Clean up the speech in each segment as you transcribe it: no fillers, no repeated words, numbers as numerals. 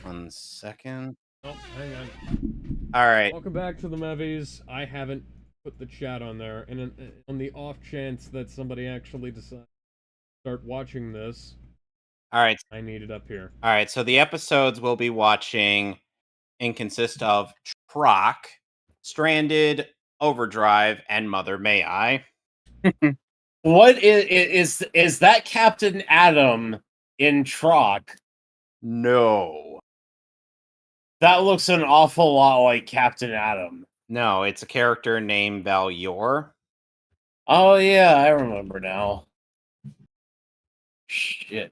1 second. Oh, hang on. All right. Welcome back to the Mevies. I haven't put the chat on there, and on the off chance that somebody actually decides to start watching this, All right. I need it up here. All right. So the episodes we'll be watching consist of Troc, Stranded, Overdrive, and Mother May I. What is that Captain Adam in Troc? No. That looks an awful lot like Captain Adam. No, it's a character named Valyor. Oh yeah, I remember now. Shit.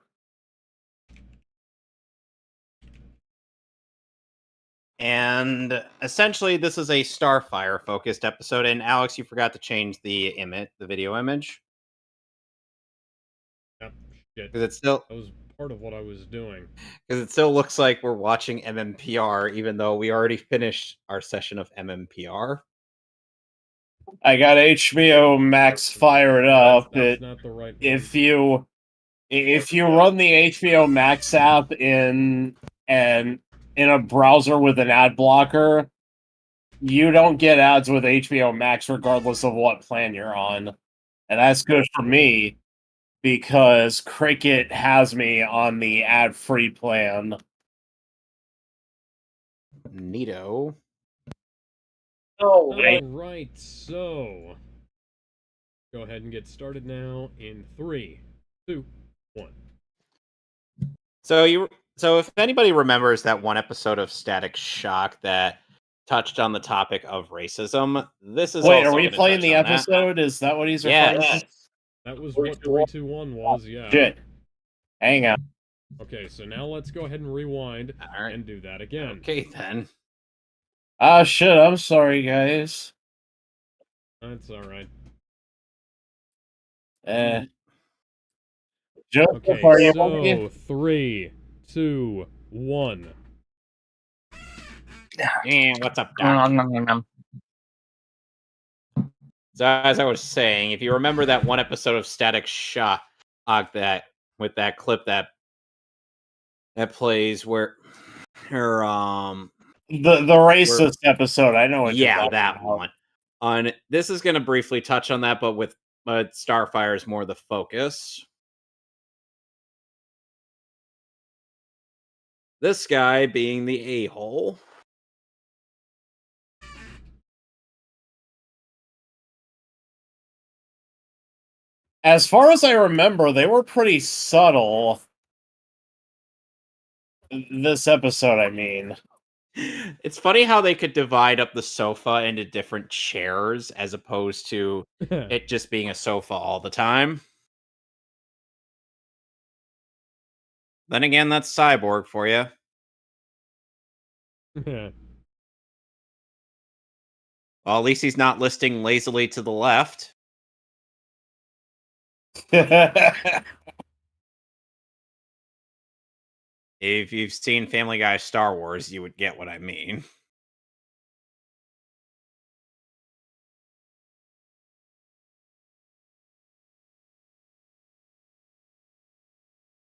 And essentially, this is a Starfire focused episode. And Alex, you forgot to change the video image. Yep, shit. Because that was part of what I was doing. Because it still looks like we're watching MMPR, even though we already finished our session of MMPR. I got HBO Max fired up. That's not the right one. If you run the HBO Max app in a browser with an ad blocker, you don't get ads with HBO Max regardless of what plan you're on. And that's good for me because Cricket has me on the ad-free plan. Neato. Oh, right, so go ahead and get started now in 3, 2, 1. So if anybody remembers that one episode of Static Shock that touched on the topic of racism, this is Wait, also are we playing the episode? That. Is that what he's referring to? That was what 321 was, yeah. Shit. Hang on. Okay, so now let's go ahead and rewind and do that again. Okay, then. Ah, shit, I'm sorry, guys. That's alright. Joseph, are you so 3, 2, 1. What's up, Doc? So as I was saying, if you remember that one episode of Static Shock, that with that clip that plays where her the racist episode, I know what you're talking that about. one. On this is going to briefly touch on that, but with Starfire is more the focus. This guy being the a-hole. As far as I remember, they were pretty subtle. This episode, I mean. It's funny how they could divide up the sofa into different chairs as opposed to it just being a sofa all the time. Then again, that's Cyborg for you. Well, at least he's not listing lazily to the left. If you've seen Family Guy Star Wars, you would get what I mean.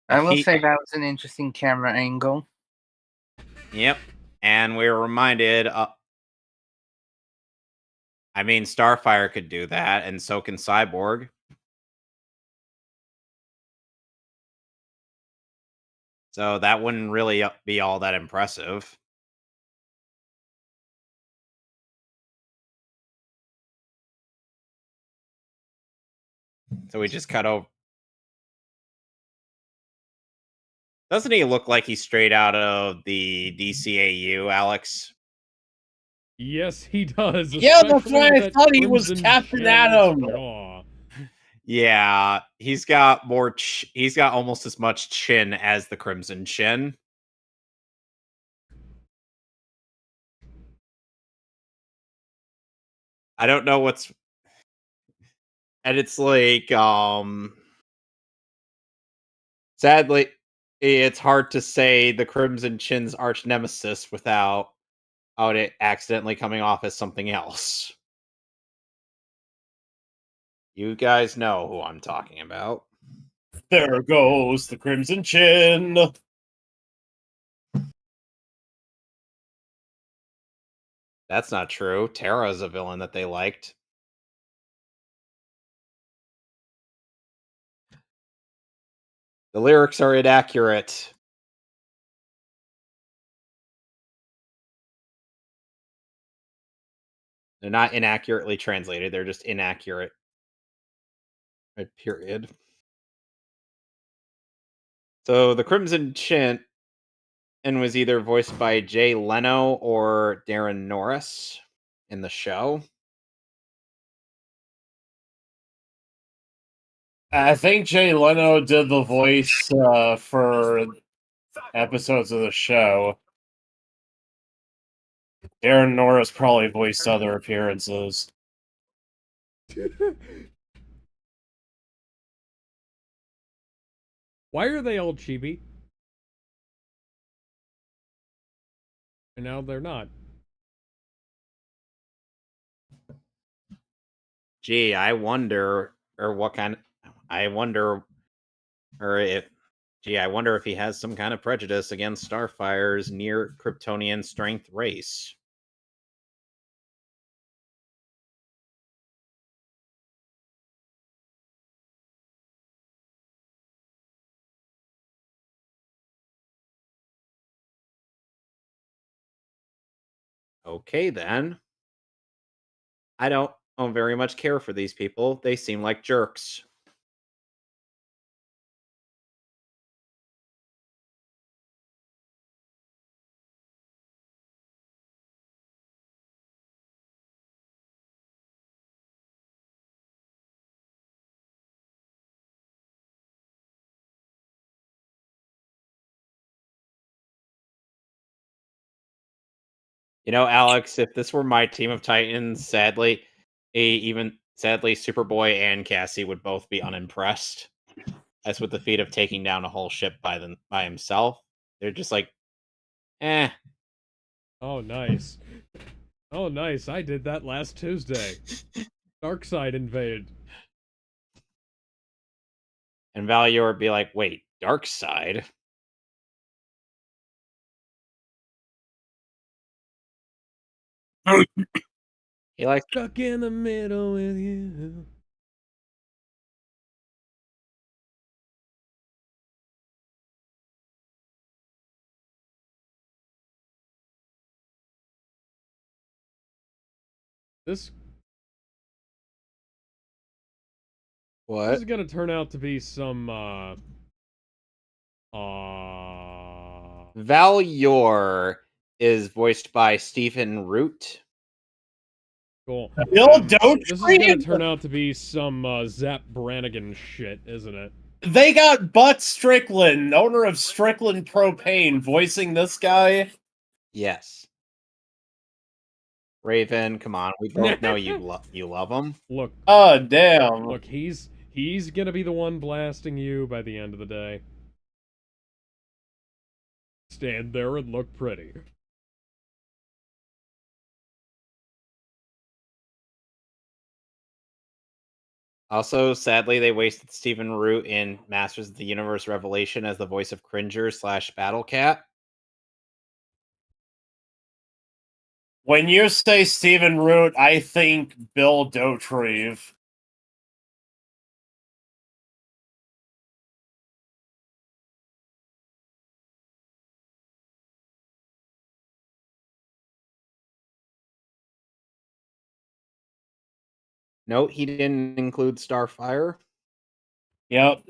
I will say that was an interesting camera angle. Yep. And we were reminded, I mean, Starfire could do that, and so can Cyborg. So that wouldn't really be all that impressive. So we just cut over. Doesn't he look like he's straight out of the DCAU, Alex? Yes, he does. Yeah, that's why I thought he was Captain Adam. Yeah, he's got more. He's got almost as much chin as the Crimson Chin. I don't know what's, and it's like, sadly, it's hard to say the Crimson Chin's arch nemesis without it accidentally coming off as something else. You guys know who I'm talking about. There goes the Crimson Chin. That's not true. Terra's a villain that they liked. The lyrics are inaccurate. They're not inaccurately translated. They're just inaccurate. Right, period. So the Crimson Chin and was either voiced by Jay Leno or Darren Norris in the show. I think Jay Leno did the voice for episodes of the show. Darren Norris probably voiced other appearances. Why are they all chibi? And now they're not. Gee, I wonder, or what kind. I wonder, or if. Gee, I wonder if he has some kind of prejudice against Starfire's near Kryptonian strength race. Okay, then. I don't very much care for these people. They seem like jerks. You know, Alex, if this were my team of Titans, sadly, Superboy and Cassie would both be unimpressed. As with the feat of taking down a whole ship by himself. They're just like, eh. Oh, nice. Oh, nice. I did that last Tuesday. Darkseid invaded. And Valior would be like, wait, Darkseid? He likes Stuck in the middle with you. This what? This is gonna turn out to be some Valior is voiced by Stephen Root. cool. Bill Dotrieve? This is gonna turn out to be some Zap Brannigan shit, isn't it? They got Butt Strickland, owner of Strickland Propane, voicing this guy. Yes. Raven, come on, we both know you love him. Look. Oh damn! Look, he's gonna be the one blasting you by the end of the day. Stand there and look pretty. Also, sadly, they wasted Stephen Root in Masters of the Universe Revelation as the voice of Cringer / Battle Cat. When you say Stephen Root, I think Bill Dotrieve. No, he didn't include Starfire. Yep.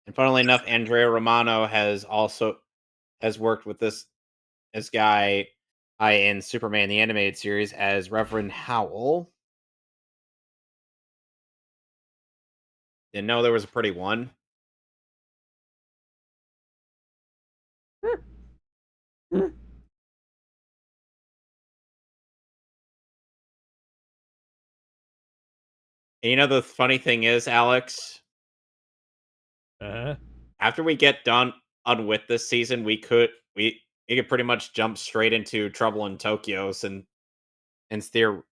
And funnily enough, Andrea Romano has worked with this guy in Superman the Animated Series as Reverend Howell. Didn't know there was a pretty one. And you know the funny thing is, Alex, after we get done with this season, we could pretty much jump straight into Trouble in Tokyo, and the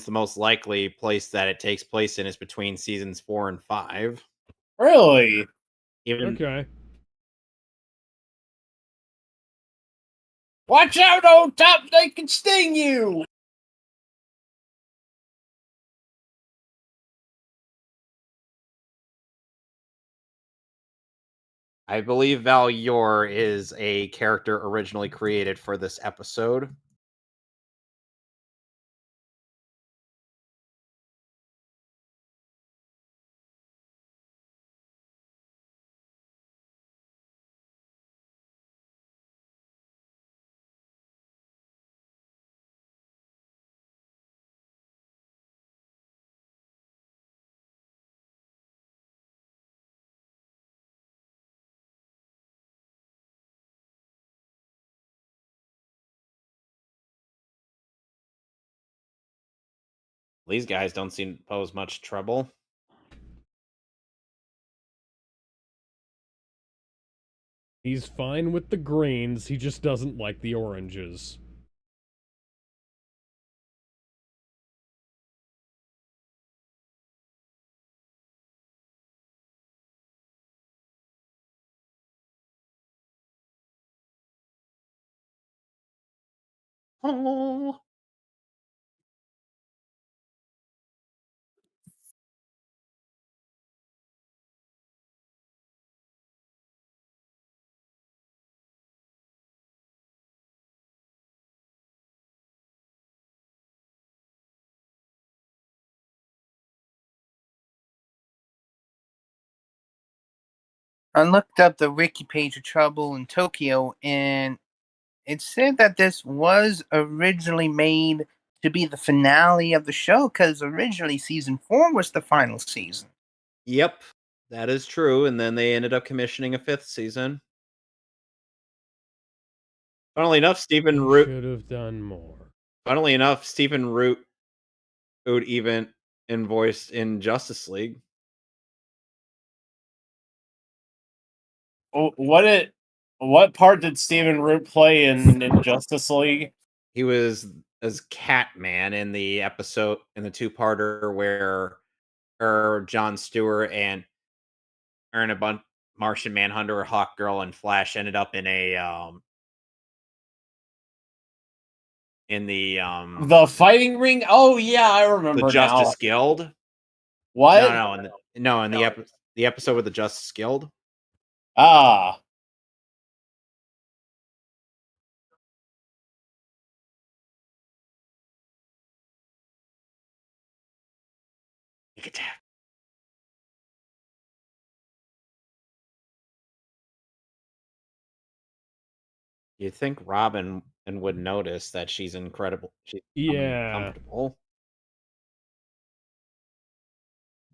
most likely place that it takes place in is between seasons 4 and 5. Really? Even Okay. Watch out, old top! They can sting you. I believe Val Yor is a character originally created for this episode. These guys don't seem to pose much trouble. He's fine with the greens, he just doesn't like the oranges. Oh. I looked up the wiki page of Trouble in Tokyo, and it said that this was originally made to be the finale of the show, because originally season 4 was the final season. Yep, that is true. And then they ended up commissioning a 5th season. Funnily enough, Stephen He Root. should have done more. Funnily enough, Stephen Root would even voiced in Justice League. What part did Stephen Root play in Justice League? He was as Catman in the episode in the two-parter where John Stewart and a bunch Martian Manhunter, Hawkgirl, and Flash ended up in a The fighting ring. Oh yeah, I remember the Justice now. Guild. What? No, in the episode with the Justice Guild. Ah. Sneak attack. You'd think Robin would notice that she's incredible. She's Yeah. uncomfortable.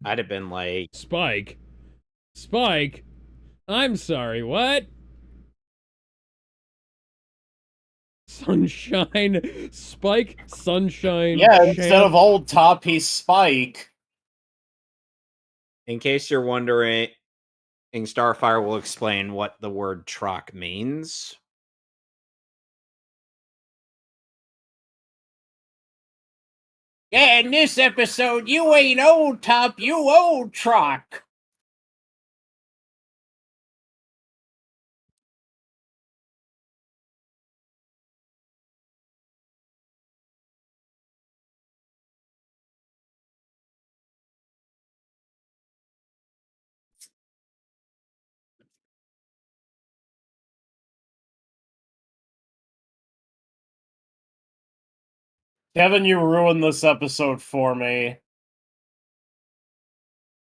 I'd have been like, Spike? Spike? I'm sorry, what? Sunshine? Spike? Sunshine? Yeah, Champ? instead of old top, he's Spike. in case you're wondering, Starfire will explain what the word Trock means. Yeah, in this episode, you ain't old top, you old Trock. Kevin, you ruined this episode for me.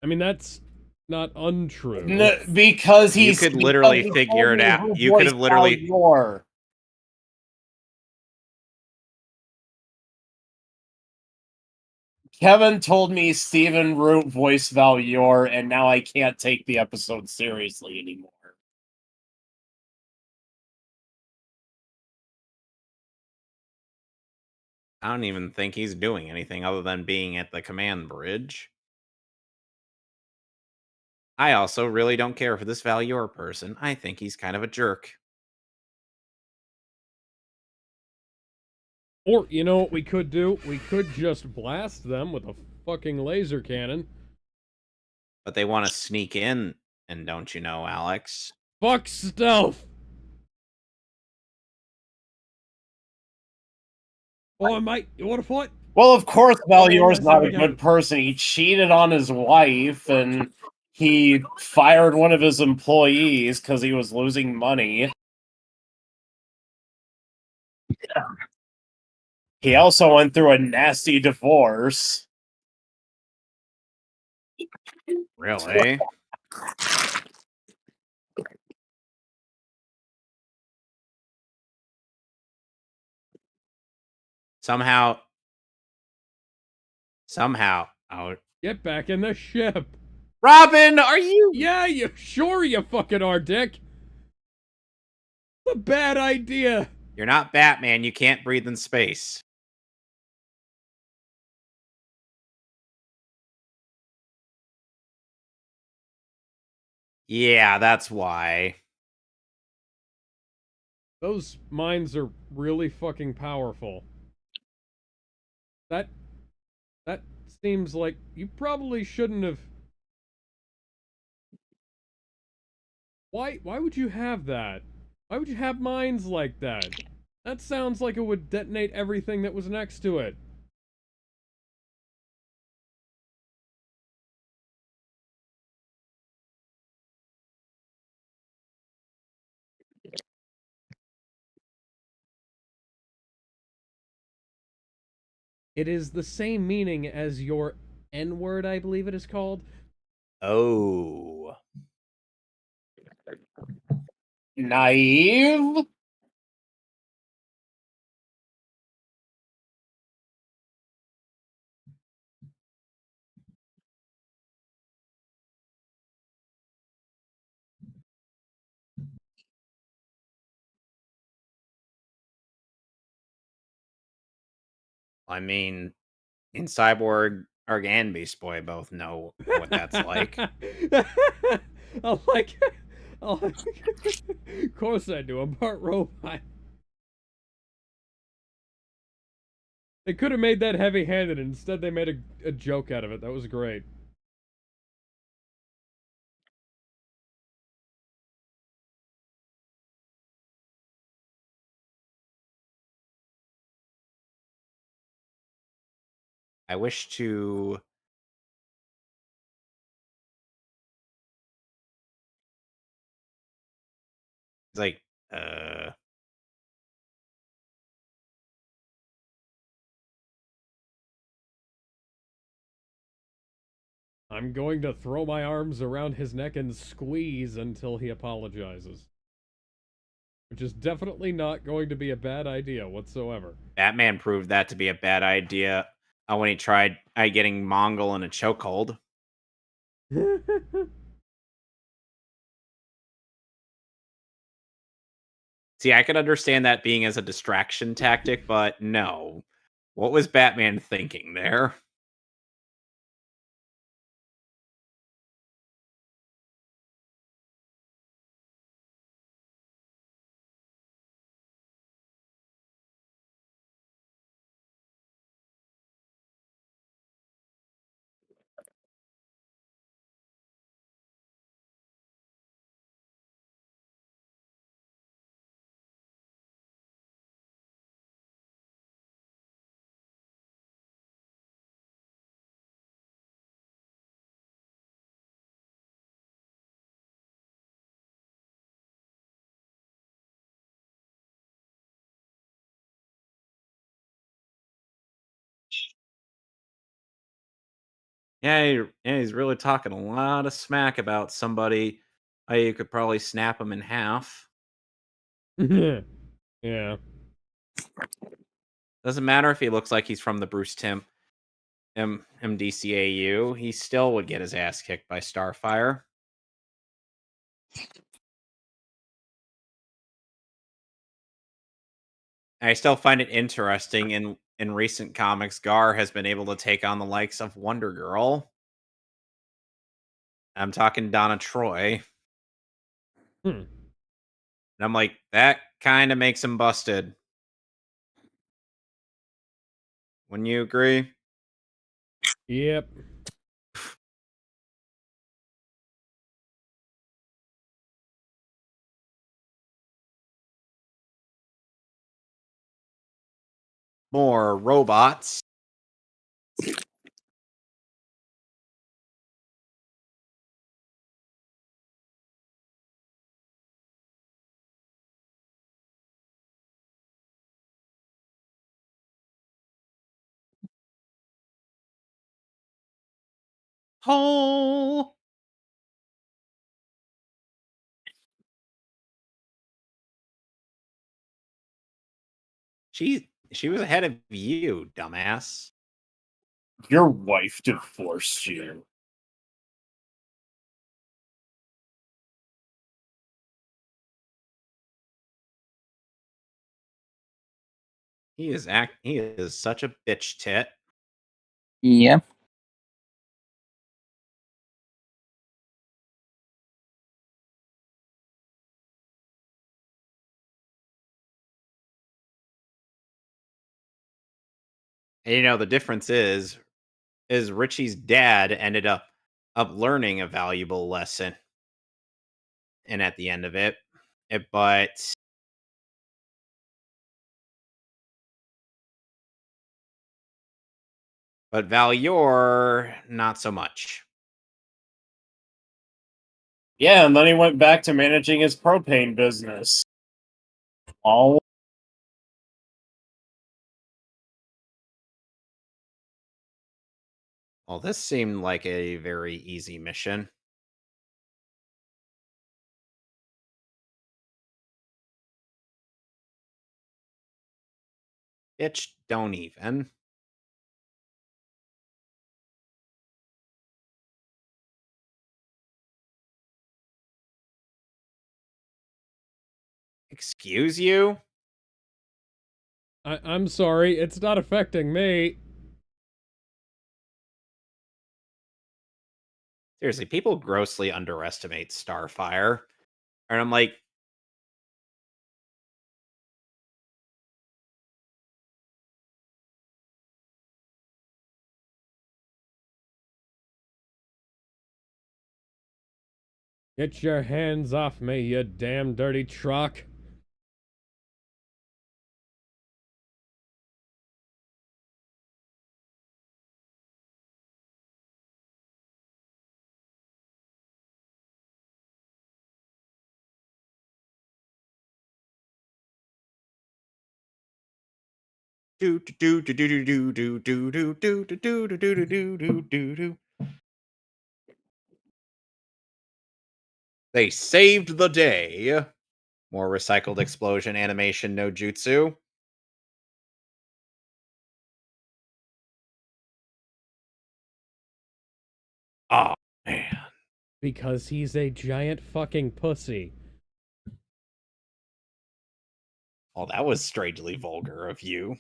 I mean, that's not untrue. No, because You he's could literally because he figure told it me out. who You could voiced have literally. Val Yor. Kevin told me Stephen Root voiced Val Yor, and now I can't take the episode seriously anymore. I don't even think he's doing anything other than being at the command bridge. I also really don't care for this Val Yor person. I think he's kind of a jerk. Or, you know what we could do? We could just blast them with a fucking laser cannon. But they want to sneak in And don't you know, Alex? Fuck stealth! Oh, mate, you want to fight? Well, of course, Valior's let's not have a a good go. person. He cheated on his wife, and he fired one of his employees because he was losing money. He also went through a nasty divorce. Really? Somehow. Oh, Get back in the ship. Robin, are you? Yeah, you sure you fucking are, Dick. It's a bad idea. You're not Batman. You can't breathe in space. Yeah, that's why. Those mines are really fucking powerful. That seems like you probably shouldn't have. Why would you have that? Why would you have mines like that? That sounds like it would detonate everything that was next to it. It is the same meaning as your N-word, I believe it is called. Oh. Naive? I mean, in Cyborg and Beast Boy both know what that's like. I like it. Of course I do. I'm part robot. They could have made that heavy-handed, and instead they made a joke out of it. That was great. I wish to. It's like, I'm going to throw my arms around his neck and squeeze until he apologizes. Which is definitely not going to be a bad idea whatsoever. Batman proved that to be a bad idea when he tried getting Mongol in a chokehold. See, I could understand that being as a distraction tactic, but no. What was Batman thinking there? Yeah, he's really talking a lot of smack about somebody. You could probably snap him in half. Yeah. Doesn't matter if he looks like he's from the Bruce Tim MDCAU. He still would get his ass kicked by Starfire. I still find it interesting in recent comics, Gar has been able to take on the likes of Wonder Girl. I'm talking Donna Troy. Hmm. And I'm like, that kind of makes him busted. Wouldn't you agree? Yep. more robots. Hole. She was ahead of you, dumbass. Your wife divorced you. He is such a bitch tit. Yeah. And you know the difference is Richie's dad ended up learning a valuable lesson, and at the end of it, but Valior not so much. Yeah, and then he went back to managing his propane business. Oh, Well, this seemed like a very easy mission. Bitch, don't even. Excuse you? I'm sorry, it's not affecting me. Seriously, people grossly underestimate Starfire. And I'm like, Get your hands off me, you damn dirty truck. do do do do do do do do do do do do do do do do do. They saved the day. More recycled explosion animation no jutsu. Oh man. Because he's a giant fucking pussy. Oh, that was strangely vulgar of you.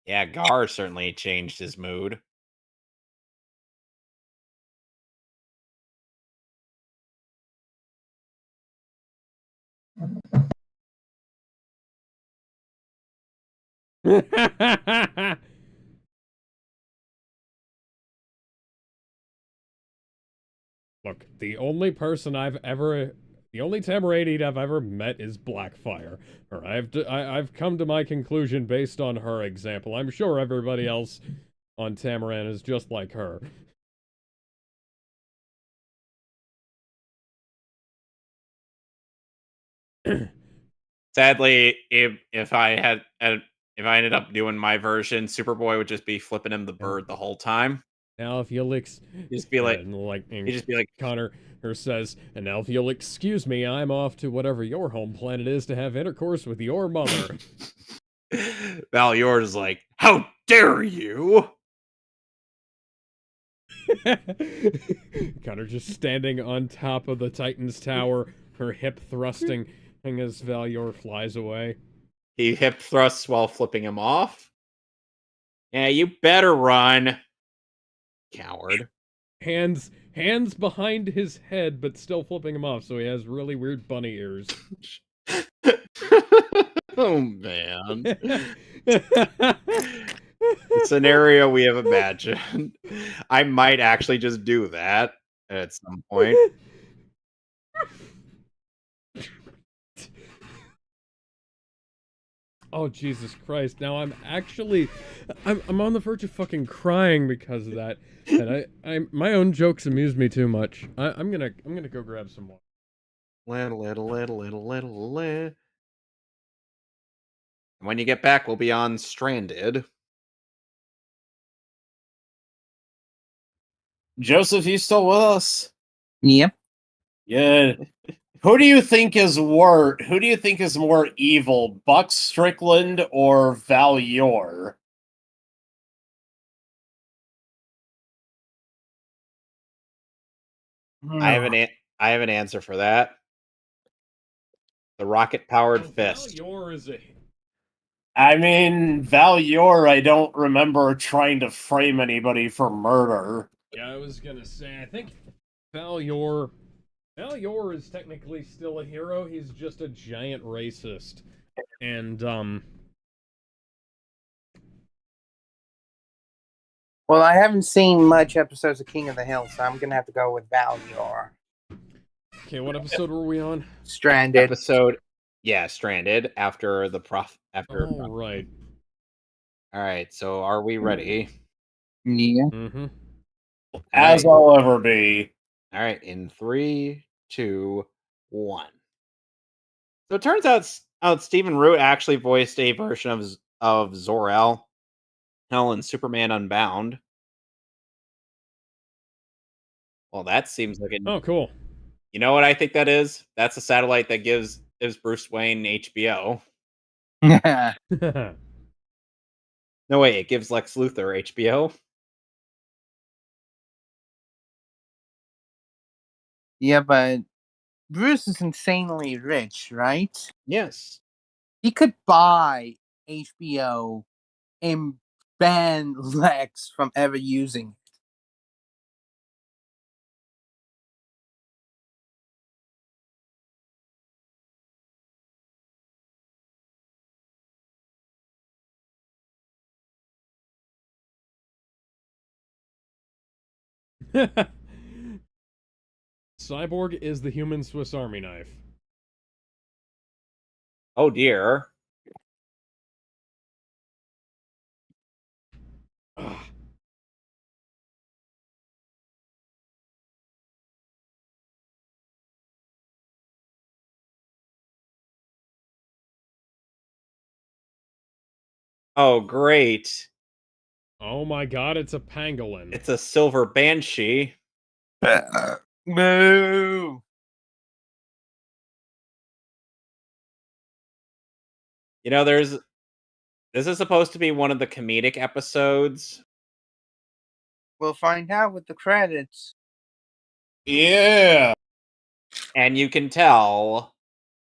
Yeah, Gar certainly changed his mood. Look, the only Tamaradian I've ever met is Blackfire. Or I've come to my conclusion based on her example. I'm sure everybody else on Tamaran is just like her. Sadly, if I ended up doing my version, Superboy would just be flipping him the bird the whole time. Now if you'll Just be like, and he'd just be like, Connor says, and now if you'll excuse me, I'm off to whatever your home planet is to have intercourse with your mother. Valior is like, how dare you? Connor just standing on top of the Titan's tower, her hip thrusting, and as Valior flies away. He hip thrusts while flipping him off. Yeah, you better run. Coward. Hands behind his head, but still flipping him off, so he has really weird bunny ears. Oh man. The scenario we have imagined. I might actually just do that at some point. Oh, Jesus Christ. Now I'm actually... I'm on the verge of fucking crying because of that. And my own jokes amuse me too much. I'm gonna go grab some more. Little. When you get back, we'll be on Stranded. Joseph, you still with us? Yep. Good. Who do you think is more evil, Buck Strickland or Val Yor? I have I have an answer for that. The rocket-powered Val fist. Yor is a... I mean, Val Yor, I don't remember trying to frame anybody for murder. Yeah, I was gonna say, I think Val Yor is technically still a hero. He's just a giant racist. And, Well, I haven't seen much episodes of King of the Hill, so I'm gonna have to go with Val Yor. okay, what episode were we on? Stranded. Episode, yeah, Stranded, after the Oh, right. Alright, so are we ready? Yeah. Mm-hmm. As I'll ever be. Alright, in 3, 2, 1. So it turns out Stephen Root actually voiced a version of Zor-El in Superman Unbound. Well, that seems like Oh, cool. You know what I think that is? That's a satellite that gives Bruce Wayne HBO. No way, it gives Lex Luthor HBO. Yeah, but Bruce is insanely rich, right? Yes. He could buy HBO and ban Lex from ever using it. Cyborg is the human Swiss Army knife. Oh dear. Ugh. Oh great. Oh my god, it's a pangolin. It's a silver banshee. Moo! You know, this is supposed to be one of the comedic episodes. We'll find out with the credits. Yeah. And you can tell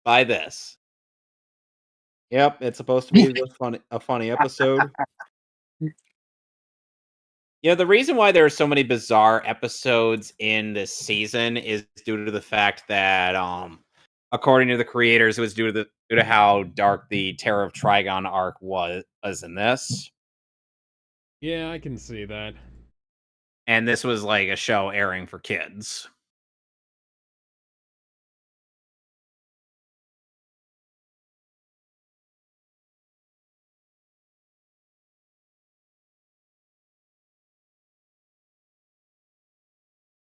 by this. Yep, it's supposed to be a funny episode. You know, the reason why there are so many bizarre episodes in this season is due to the fact that, according to the creators, it was due to how dark the Terror of Trigon arc was in this. Yeah, I can see that. And this was like a show airing for kids.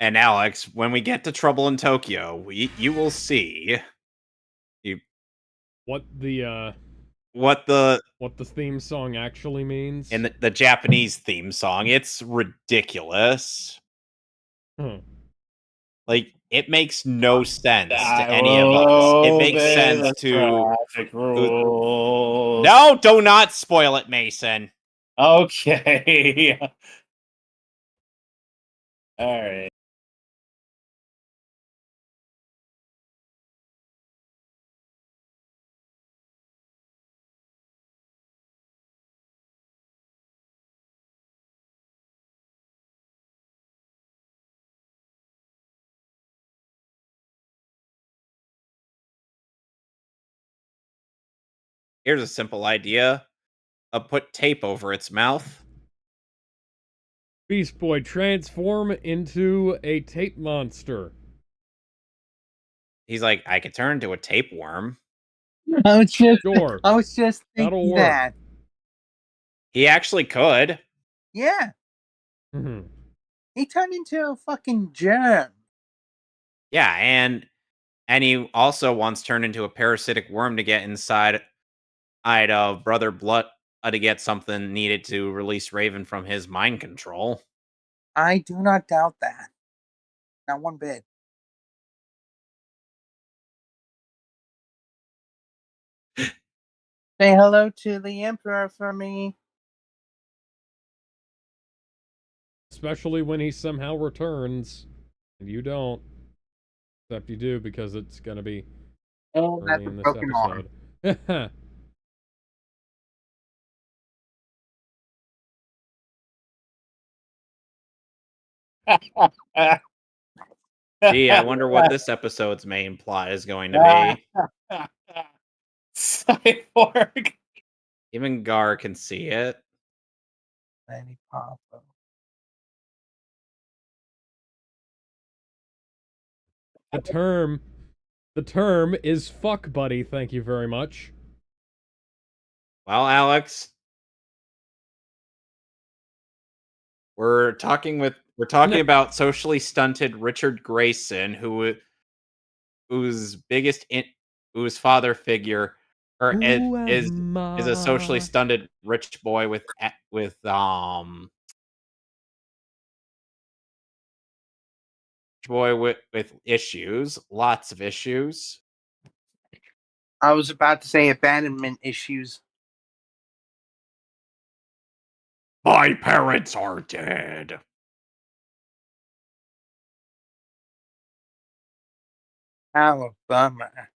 And Alex, when we get to Trouble in Tokyo, you will see What the theme song actually means. in the Japanese theme song. It's ridiculous. Huh. Like, it makes no sense to any of us. It makes sense to traffic rules. No, do not spoil it, Mason. Okay. All right. Here's a simple idea. Put tape over its mouth. Beast Boy, transform into a tape monster. He's like, I could turn into a tapeworm. I was just, Sure. I was just That'll thinking work. that. He actually could. Yeah, Mhm. he turned into a fucking germ. Yeah, and he also once turned into a parasitic worm to get inside of Brother Blood to get something needed to release Raven from his mind control. I do not doubt that. Not one bit. Say hello to the Emperor for me. Especially when he somehow returns. And you don't. Except you do because it's gonna be Oh, early that's a in this broken arm. episode. Gee, I wonder what this episode's main plot is going to be. Cyborg. Even Gar can see it. Lady Papa. The term is fuck buddy, thank you very much. Well, Alex, we're talking about socially stunted Richard Grayson, whose whose father figure Who is am a socially I? stunted rich boy with with issues, lots of issues. I was about to say abandonment issues. My parents are dead. How a bummer.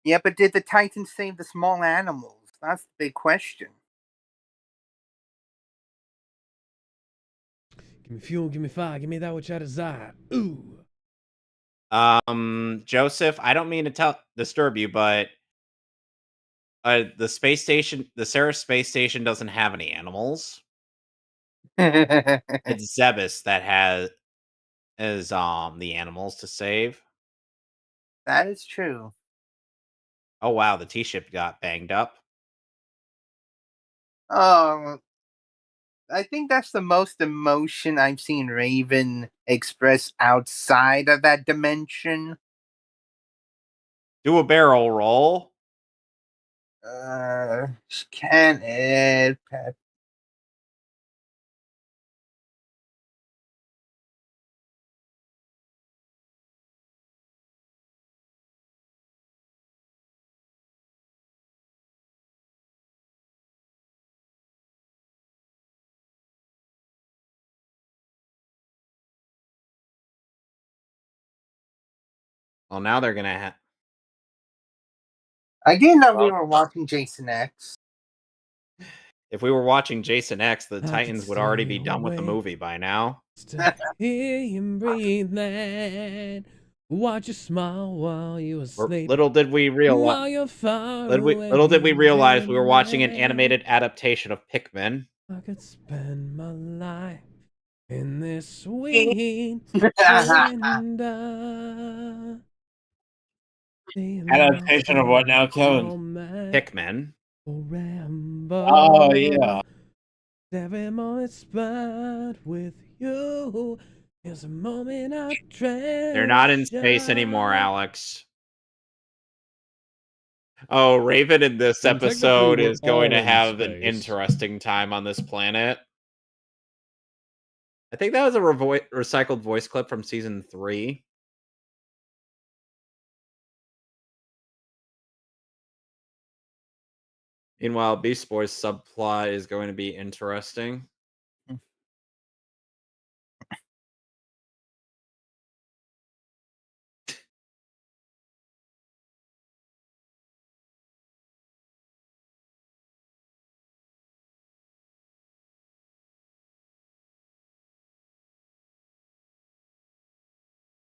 Yeah, but did the Titans save the small animals? That's the big question. Give me fuel, give me fire, give me that which I desire. Ooh. Joseph, I don't mean to disturb you, but the space station, the Sarah space station, doesn't have any animals. That It's Zebus that has the animals to save. is true. Oh wow, the T-ship got banged up. Oh, I think that's the most emotion I've seen Raven express outside of that dimension. Do a barrel roll. Can it? Well, now they're gonna have. I didn't know we were watching Jason X. If we were watching Jason X, the I could Titans would already be stay done with the awake. movie by now. To hear you breathing, watch you smile while you asleep. Little did we realize. While you're far Little did we realize we were watching an dreaming. animated adaptation of Pikmin. I could spend my life in this sweet surrender. Adaptation of what now, Kevin? Pikmin. Forever. Oh yeah. Every moment spent with you is a moment I treasure. They're not in space anymore, Alex. Oh, Raven in this And technically, episode we're is going to all in have an space. interesting time on this planet. I think that was a recycled voice clip from season 3. Meanwhile, Beast Boy's subplot is going to be interesting.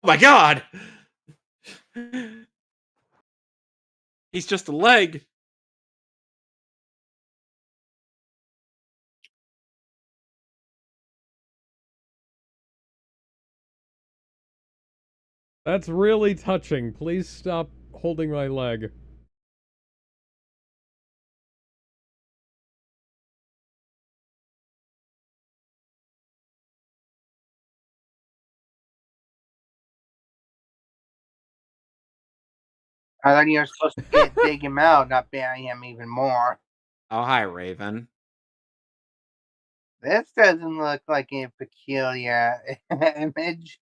Oh my god! He's just a leg. That's really touching. Please stop holding my leg. I thought you were supposed to dig him out, not bury him even more. Oh, hi, Raven. This doesn't look like a peculiar image.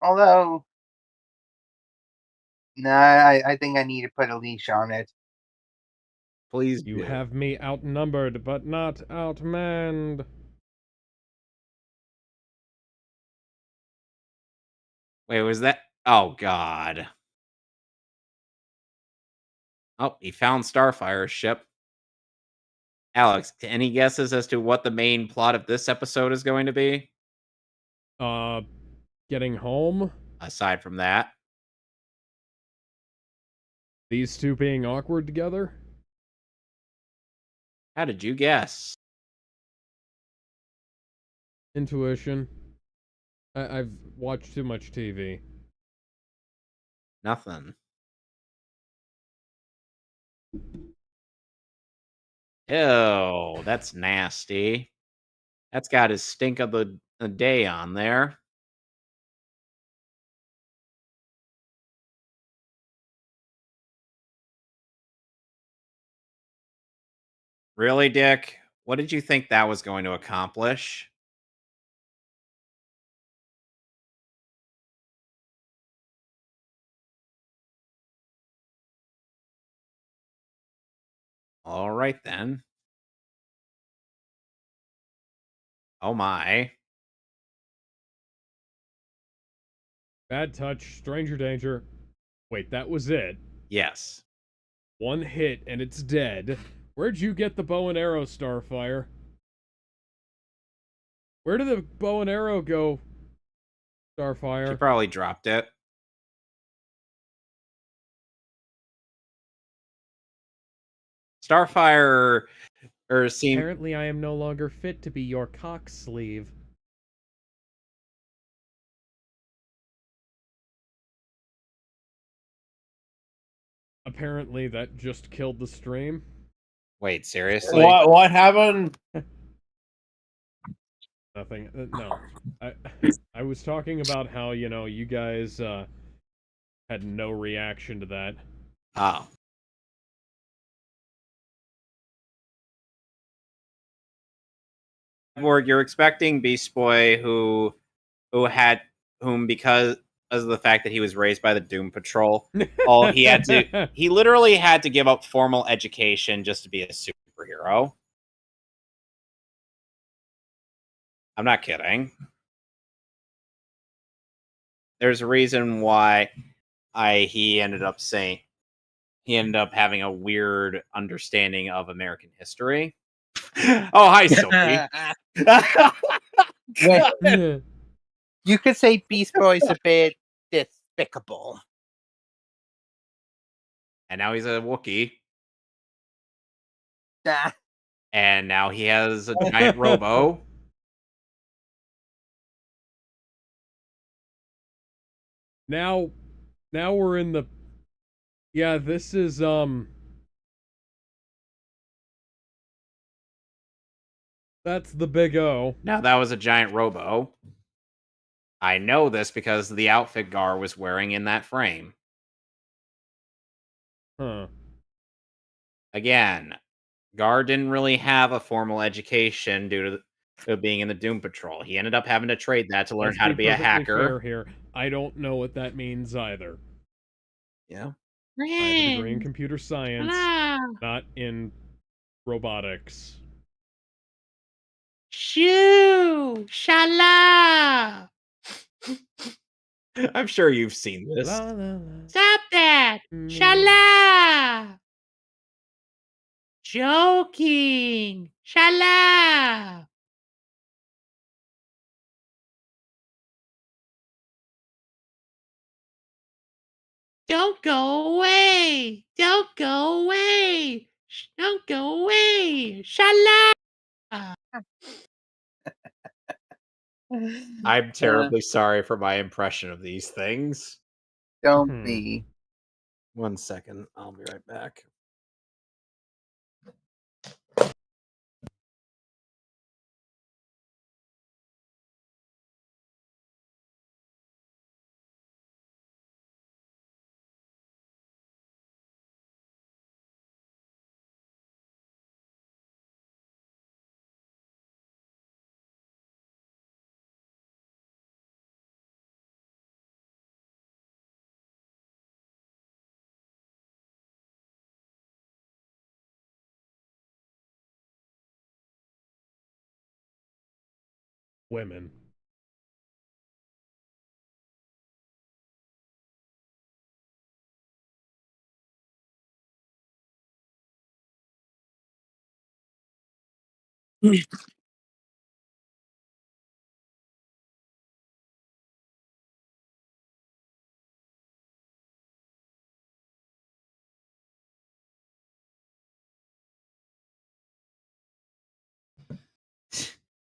Although, no, I think I need to put a leash on it. Please You do. have me outnumbered, but not outmanned. Wait, was that? Oh, God. Oh, he found Starfire's ship. Alex, any guesses as to what the main plot of this episode is going to be? Getting home? Aside from that. These two being awkward together? How did you guess? Intuition. I've watched too much TV. Nothing. Ew, that's nasty. That's got his stink of the day on there. Really, Dick? What did you think that was going to accomplish? All right, then. Oh, my. Bad touch, stranger danger. Wait, that was it. Yes. One hit and it's dead. Where'd you get the bow and arrow, Starfire? Where did the bow and arrow go, She Starfire? probably dropped it. Starfire seemed Apparently I am no longer fit to be your cock sleeve. Apparently that just killed the stream. Wait, seriously? What happened? Nothing. No. I was talking about how, you guys had no reaction to that. Oh. Or you're expecting Beast Boy whom because of the fact that he was raised by the Doom Patrol, he literally had to give up formal education just to be a superhero. I'm not kidding. There's a reason why he ended up having a weird understanding of American history. Oh, hi, Sophie. Well, you could say Beast Boy's a bit despicable. And now he's a Wookiee. Ah, And now he has a giant robo. Now we're in the... Yeah, this is, that's the big O. Now that was a giant robo. I know this because of the outfit Gar was wearing in that frame. Huh. Again, Gar didn't really have a formal education due to being in the Doom Patrol. He ended up having to trade that to learn Let's how to be a perfectly hacker. fair here. I don't know what that means either. Yeah. I have a degree in computer science, not in robotics. Shoo! Shala! I'm sure you've seen this. La, la, la. Stop that! Mm. Shala! Joking! Shala! Don't go away! Don't go away! Don't go away! Shala! I'm terribly sorry for my impression of these things. Don't be. 1 second. I'll be right back. Women.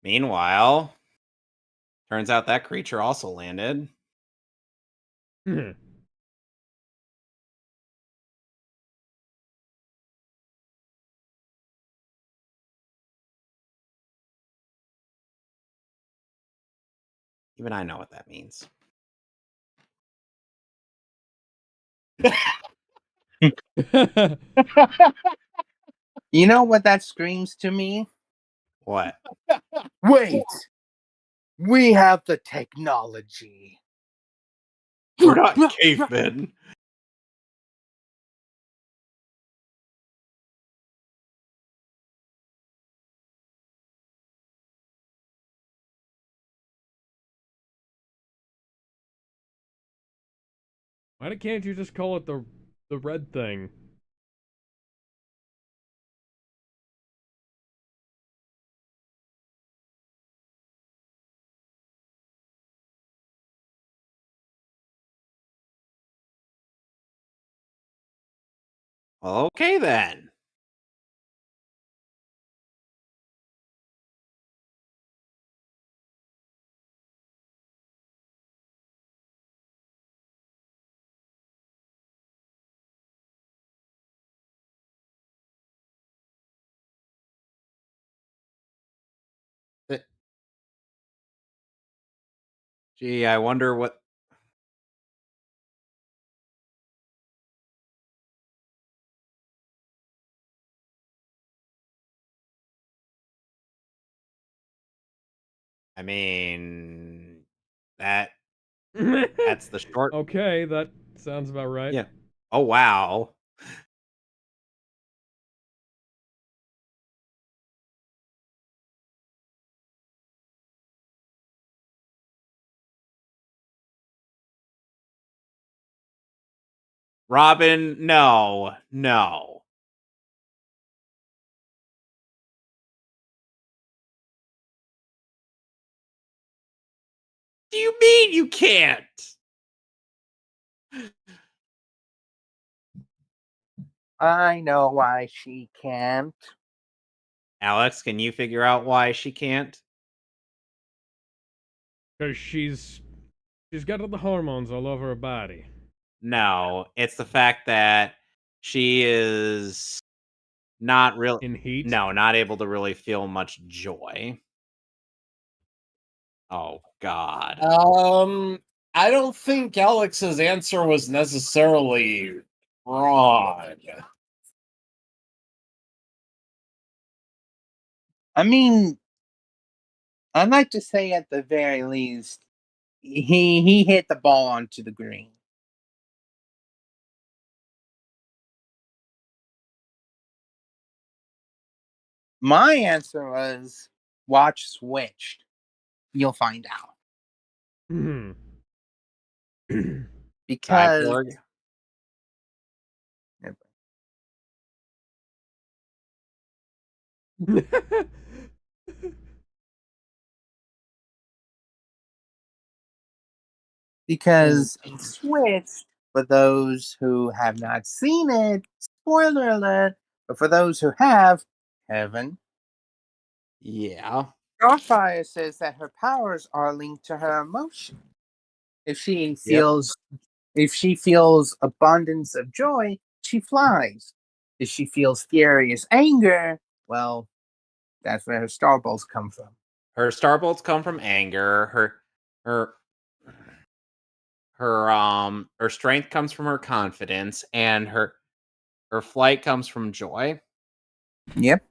Meanwhile, turns out that creature also landed. Even I know what that means. You know what that screams to me? What? Wait! We have the technology. We're not cavemen. Why can't you just call it the red thing? Okay, then. Gee, I wonder what... I mean, that's the short... Okay, that sounds about right. Yeah. Oh, wow. Robin, no. No. What do you mean you can't? I know why she can't. Alex, can you figure out why she can't? Because she's got the hormones all over her body. No, it's the fact that she is not real... In heat? No, not able to really feel much joy. Oh, God. I don't think Alex's answer was necessarily wrong. I mean, I'd like to say at the very least, he hit the ball onto the green. My answer was watch Switched. You'll find out. Because Cyborg? because it's Switched, for those who have not seen it, spoiler alert, but for those who have, Kevin, Yeah. Starfire says that her powers are linked to her emotion. If she Yep. feels abundance of joy, she flies. If she feels furious anger, well, that's where her star bolts come from. Her star bolts come from anger. Her her strength comes from her confidence, and her flight comes from joy. Yep.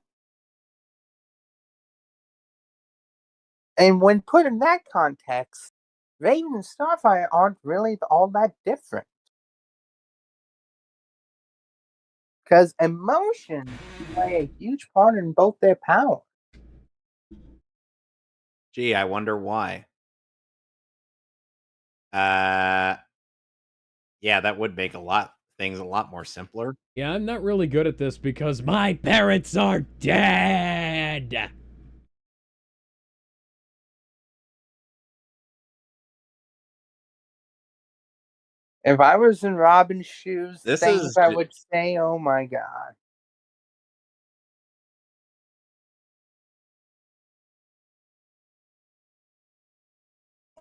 And when put in that context, Raven and Starfire aren't really all that different. Because emotion play a huge part in both their power. Gee, I wonder why. Yeah, that would make things a lot more simpler. Yeah, I'm not really good at this because my parents are dead. If I was in Robin's shoes, This things is I ju- would say, oh my god.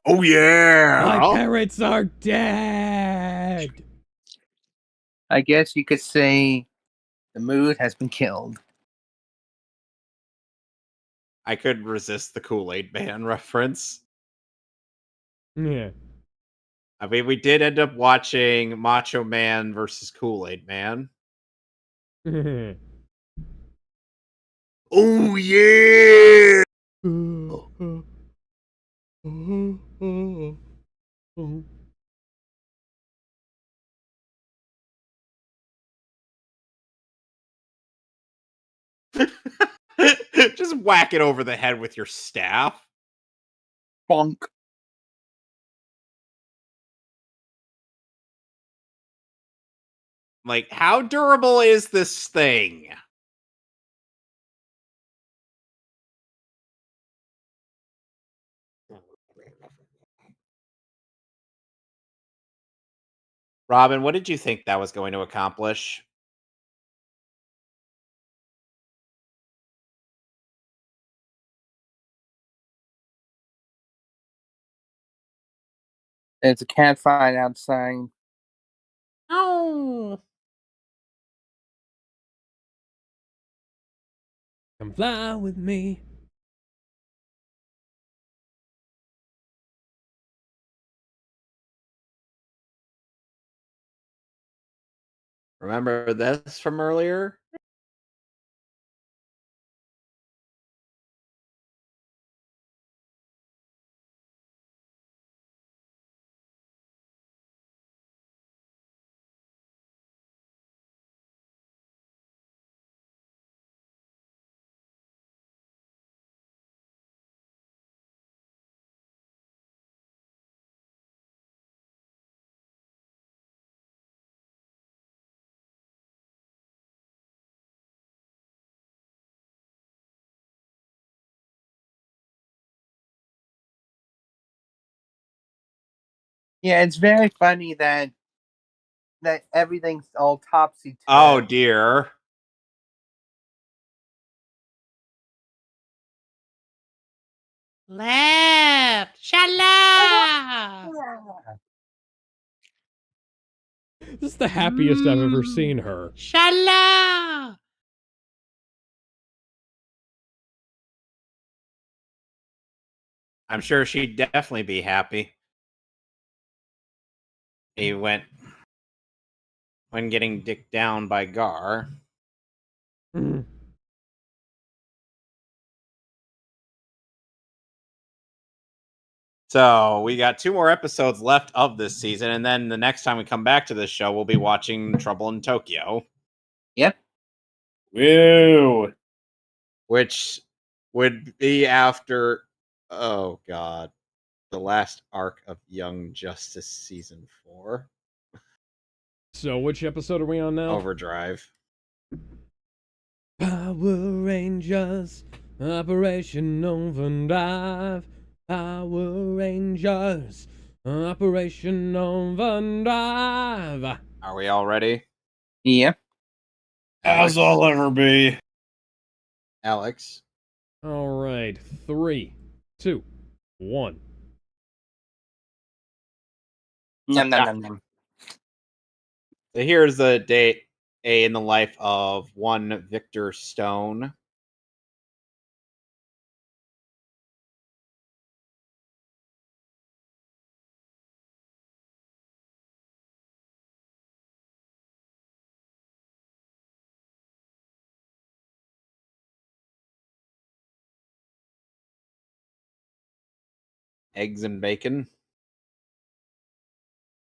Oh yeah. My parents are dead. I guess you could say the mood has been killed. I could resist the Kool-Aid Man reference. Yeah. I mean, we did end up watching Macho Man versus Kool-Aid Man. Oh yeah. Just whack it over the head with your staff. Bonk. Like, how durable is this thing? Robin, what did you think that was going to accomplish? There's a cat fight outside. Oh. Come fly with me. Remember this from earlier? Yeah, it's very funny that everything's all topsy Oh turvy. dear. Left. Shala. This is the happiest I've ever seen her. Shala. I'm sure she'd definitely be happy. He went when getting dicked down by Gar. Mm. So we got 2 more episodes left of this season, and then the next time we come back to this show, we'll be watching Trouble in Tokyo. Yep. Woo! Which would be after, oh god, the last arc of Young Justice season 4. So, which episode are we on now? Overdrive. Power Rangers, Operation Overdrive. Power Rangers, Operation Overdrive. Are we all ready? Yep. As I'll ever be. Alex. All right, 3, 2, 1. Num num num num. So here's a day in the life of one Victor Stone. Eggs and bacon.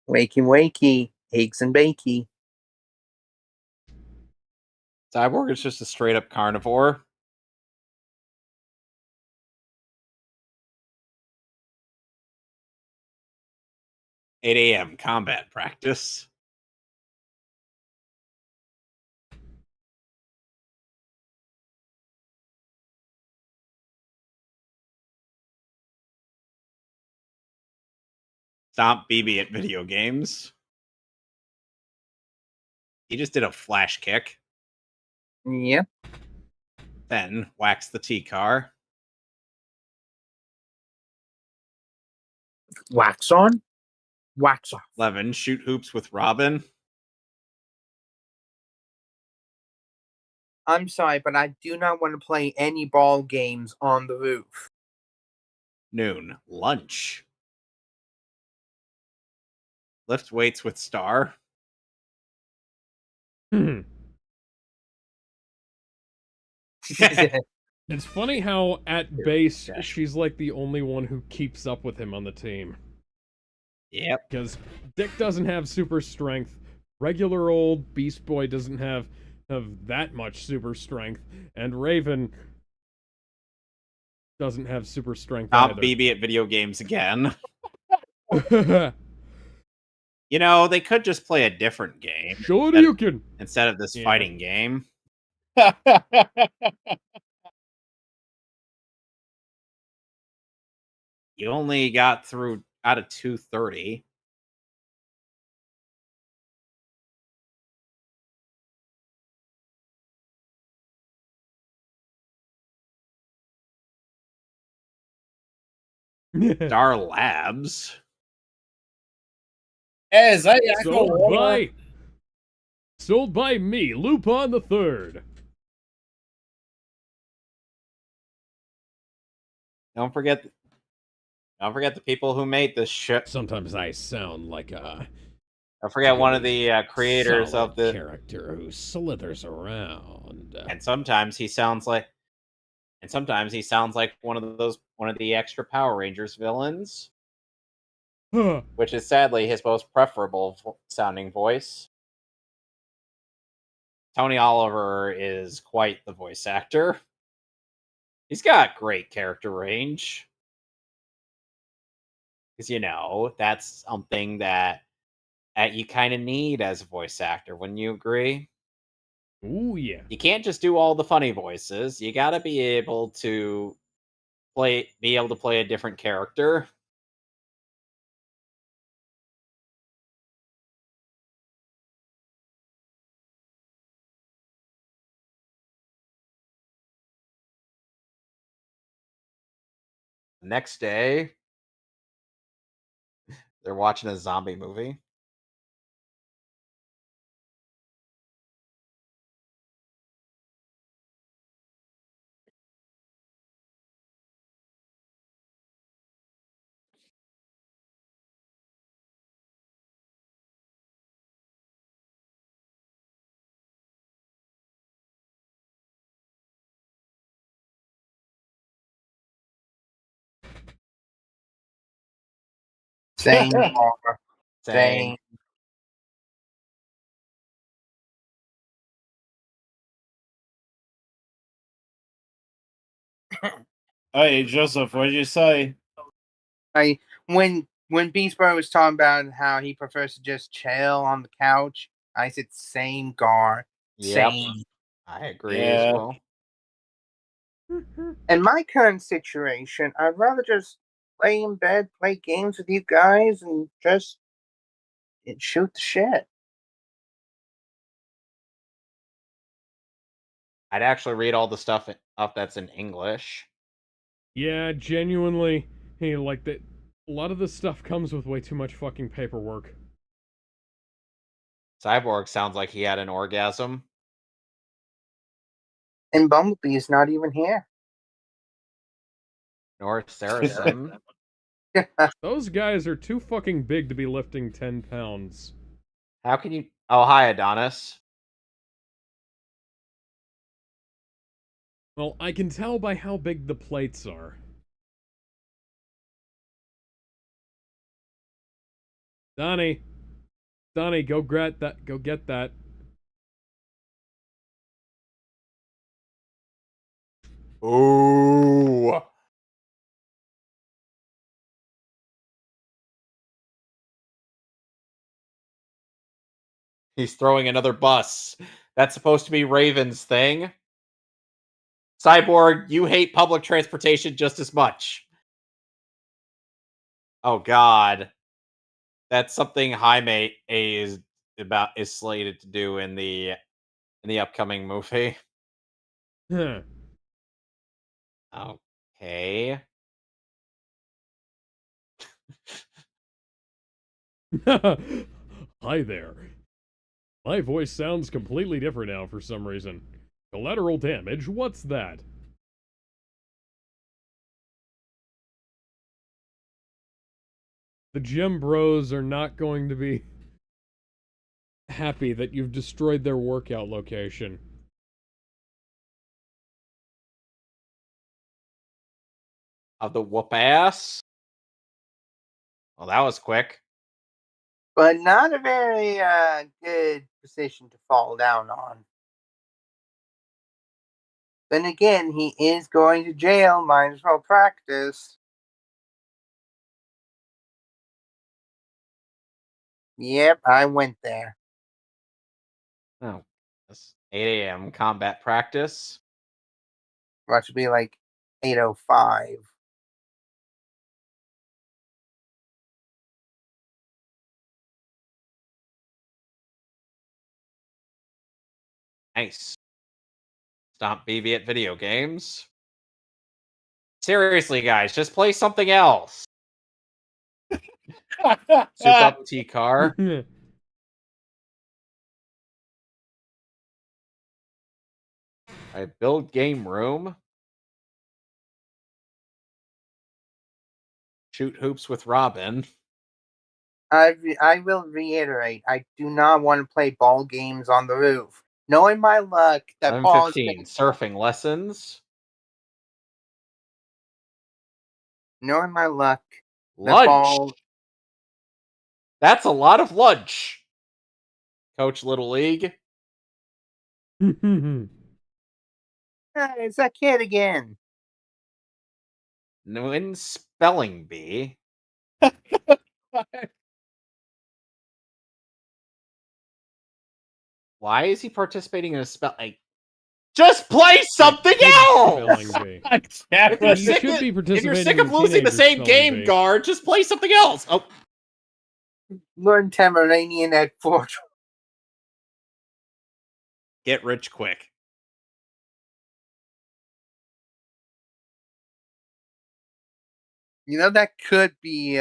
Wakey wakey, eggs and bakey. Cyborg is just a straight up carnivore. "8 a.m. combat practice." Stomp BB at video games. He just did a flash kick. Yep. Then whacks the T-car. Wax on, wax off. Levin shoot hoops with Robin. I'm sorry, but I do not want to play any ball games on the roof. Noon lunch. Lift weights with Star. It's funny how, at base, she's like the only one who keeps up with him on the team. Yep. Because Dick doesn't have super strength. Regular old Beast Boy doesn't have that much super strength. And Raven doesn't have super strength Stomp either. BB at video games again. You know, they could just play a different game Shoryuken! instead of this fighting game. You only got through out of 230. Star Labs. Hey, is that Yakko Warrior? Sold by me, Lupin the Third. Don't forget the people who made this shit. Sometimes I sound like a... Don't forget one of the creators of the character who slithers around. And sometimes he sounds like one of the extra Power Rangers villains, which is sadly his most preferable sounding voice. Tony Oliver is quite the voice actor. He's got great character range. Because, you know, that's something that you kind of need as a voice actor. Wouldn't you agree? Ooh, yeah. You can't just do all the funny voices. You got to be able to play a different character. The next day, they're watching a zombie movie. Same bar. Same. Hey, Joseph, what did you say? When Beast Boy was talking about how he prefers to just chill on the couch, I said same Gar. Yep. Same. I agree as well. In my current situation, I'd rather just lay in bed, play games with you guys, and just shoot the shit. I'd actually read all the stuff that's in English. Yeah, genuinely. Hey, like that. A lot of this stuff comes with way too much fucking paperwork. Cyborg sounds like he had an orgasm. And Bumblebee is not even here. North Saracen. Those guys are too fucking big to be lifting 10 pounds. How can you... Oh, hi, Adonis. Well, I can tell by how big the plates are. Donnie! Donnie, go get that. Go get that. Ooh. He's throwing another bus. That's supposed to be Raven's thing. Cyborg, you hate public transportation just as much. Oh God. That's something Jaime is slated to do in the upcoming movie. Huh. Okay. Hi there. My voice sounds completely different now for some reason. Collateral damage? What's that? The gym bros are not going to be happy that you've destroyed their workout location. Of the whoop ass. Well, that was quick. But not a very good position to fall down on. Then again, he is going to jail. Might as well practice. Yep, I went there. Oh, that's 8 a.m. combat practice. About to be like 8:05. Nice. Stop BB at video games. Seriously, guys, just play something else. Soup up T-Car. I build game room. Shoot hoops with Robin. I will reiterate, I do not want to play ball games on the roof. Knowing my luck, that ball is 11:15. Surfing lessons. knowing my luck, that Lunch. ball. That's a lot of lunch. Coach Little League. It's that kid again. Win spelling bee. Why is he participating in a spell? Like, just play something else. Spelling bee. If you're, You sick should of, be if you're participating sick in of losing the teenager same spelling game, bee. guard, just play something else. Oh, Learn Tamaranian at 4. get rich quick. You know that could be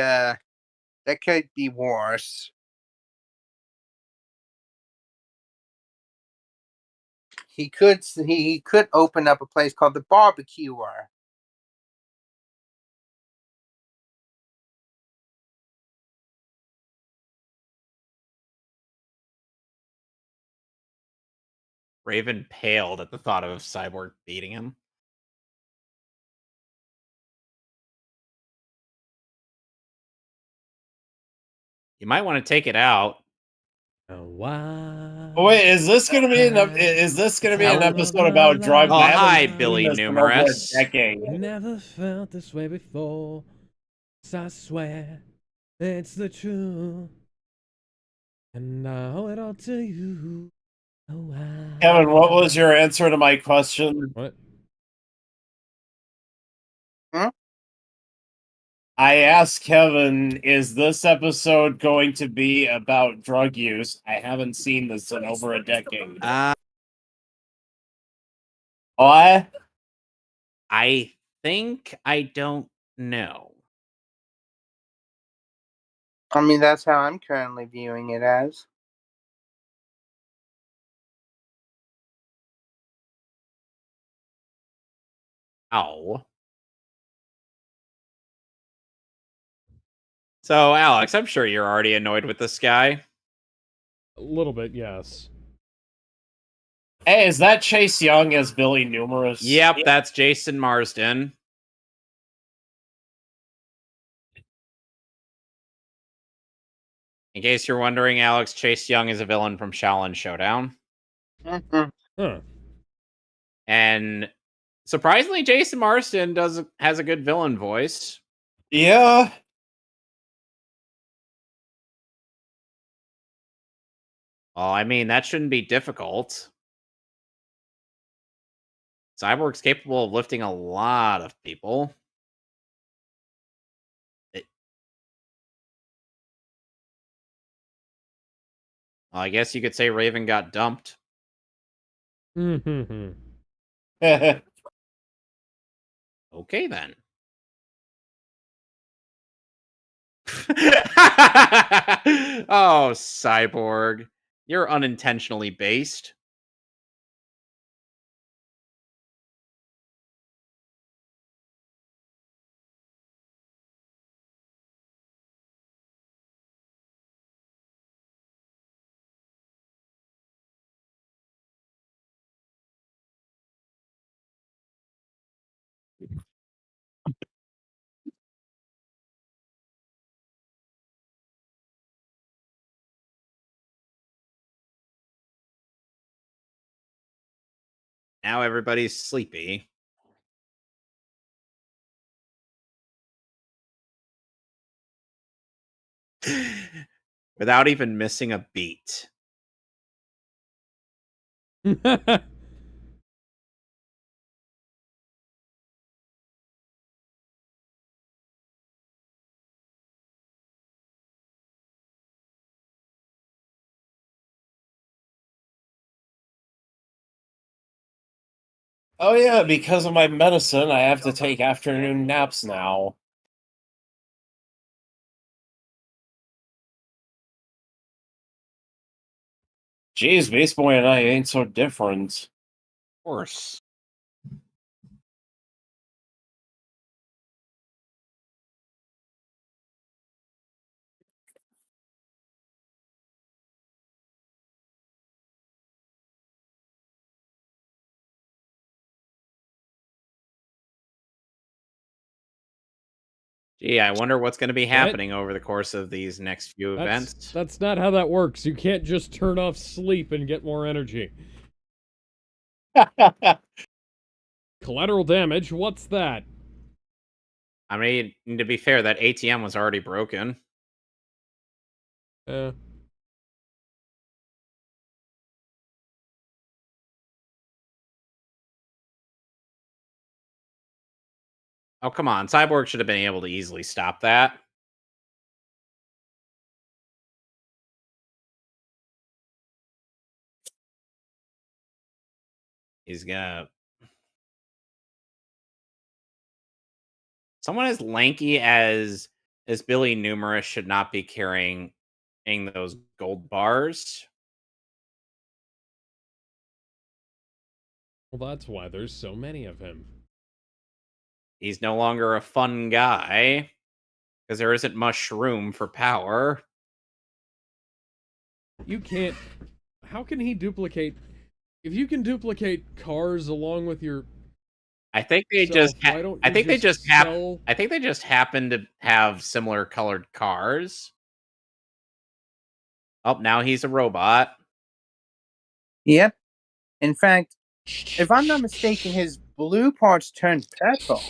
worse. He could open up a place called the Barbecuer. Raven paled at the thought of Cyborg beating him. You might want to take it out. Oh, wait, is this gonna be an episode about drugs? Oh, I haven't hi, seen Billy this in over a Numerous. decade. Never felt this way before. I swear it's the truth. And I owe it all to you. Oh, Kevin, what was your answer to my question? What? I asked Kevin, is this episode going to be about drug use? I haven't seen this in over a decade. What? What? I think I don't know. I mean, that's how I'm currently viewing it as. Oh. So, Alex, I'm sure you're already annoyed with this guy. A little bit, yes. Hey, is that Chase Young as Billy Numerous? Yep, that's Jason Marsden. In case you're wondering, Alex, Chase Young is a villain from Shaolin Showdown. Mhm. Huh. And surprisingly, Jason Marsden has a good villain voice. Yeah. Well, I mean, that shouldn't be difficult. Cyborg's capable of lifting a lot of people. Well, I guess you could say Raven got dumped. Hmm. Okay, then. Oh, Cyborg. You're unintentionally based. Now everybody's sleepy. Without even missing a beat. Oh yeah, because of my medicine, I have to take afternoon naps now. Jeez, Beast Boy and I ain't so different. Of course. Gee, I wonder what's going to be happening over the course of these next few events. That's not how that works. You can't just turn off sleep and get more energy. Collateral damage? What's that? I mean, to be fair, that ATM was already broken. Uh, Oh, come on. Cyborg should have been able to easily stop that. He's gonna... Someone as lanky as Billy Numerous should not be carrying those gold bars. well, that's why there's so many of him. He's no longer a fun guy because there isn't much room for power. You can't... How can he duplicate... If you can duplicate cars along with your... I think they self, just. why don't I you think they just just have. sell... I think they just happen to have similar colored cars. Oh, now he's a robot. Yep. In fact, if I'm not mistaken, his blue parts turned purple.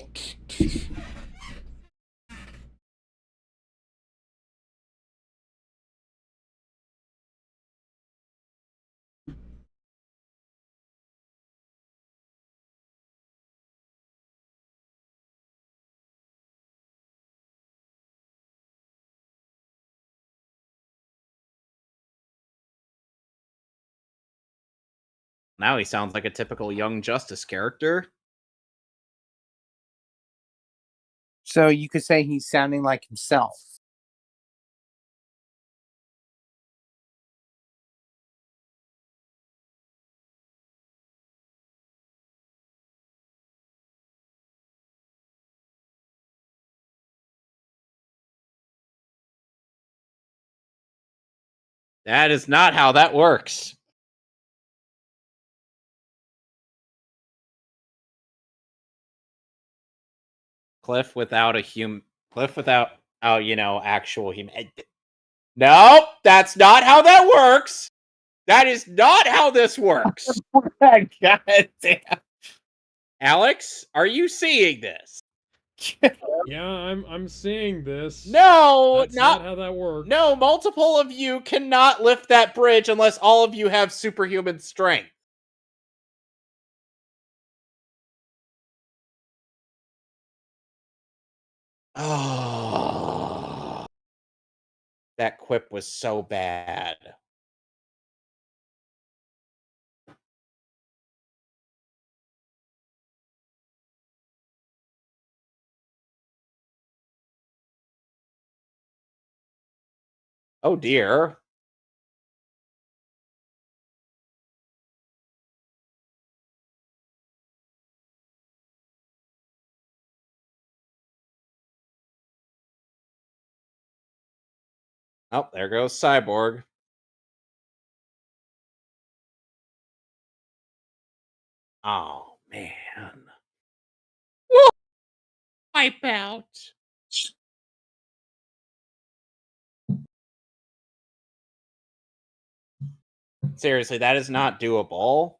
Now he sounds like a typical Young Justice character. So you could say he's sounding like himself. That is not how that works. Cliff without actual human. Nope, that's not how that works. That is not how this works. God damn. Alex, are you seeing this? Yeah, I'm seeing this. No, That's not how that works. No, multiple of you cannot lift that bridge unless all of you have superhuman strength. Oh, that quip was so bad. Oh dear. Oh, there goes Cyborg. Oh, man. Wipe out. Seriously, that is not doable.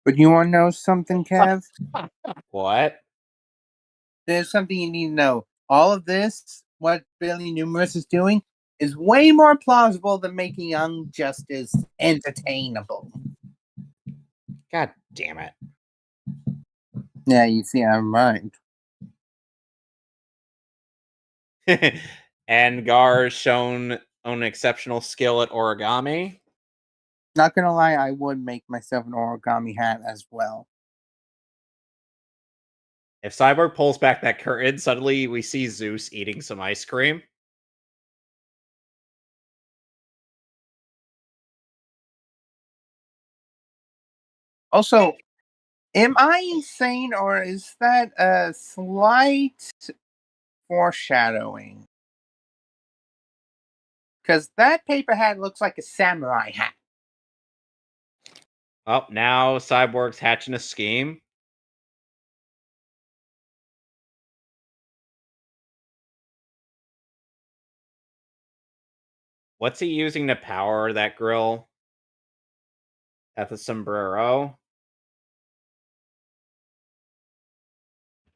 But you want to know something, Kev? What? There's something you need to know. All of this, what Billy Numerous is doing, is way more plausible than making Young Justice entertainable. God damn it. Yeah, you see, I'm right. And Gar's shown an exceptional skill at origami. Not gonna lie, I would make myself an origami hat as well. If Cyborg pulls back that curtain, suddenly we see Zeus eating some ice cream. Also, am I insane or is that a slight foreshadowing? Because that paper hat looks like a samurai hat. Oh, now Cyborg's hatching a scheme. What's he using to power that grill? At the sombrero?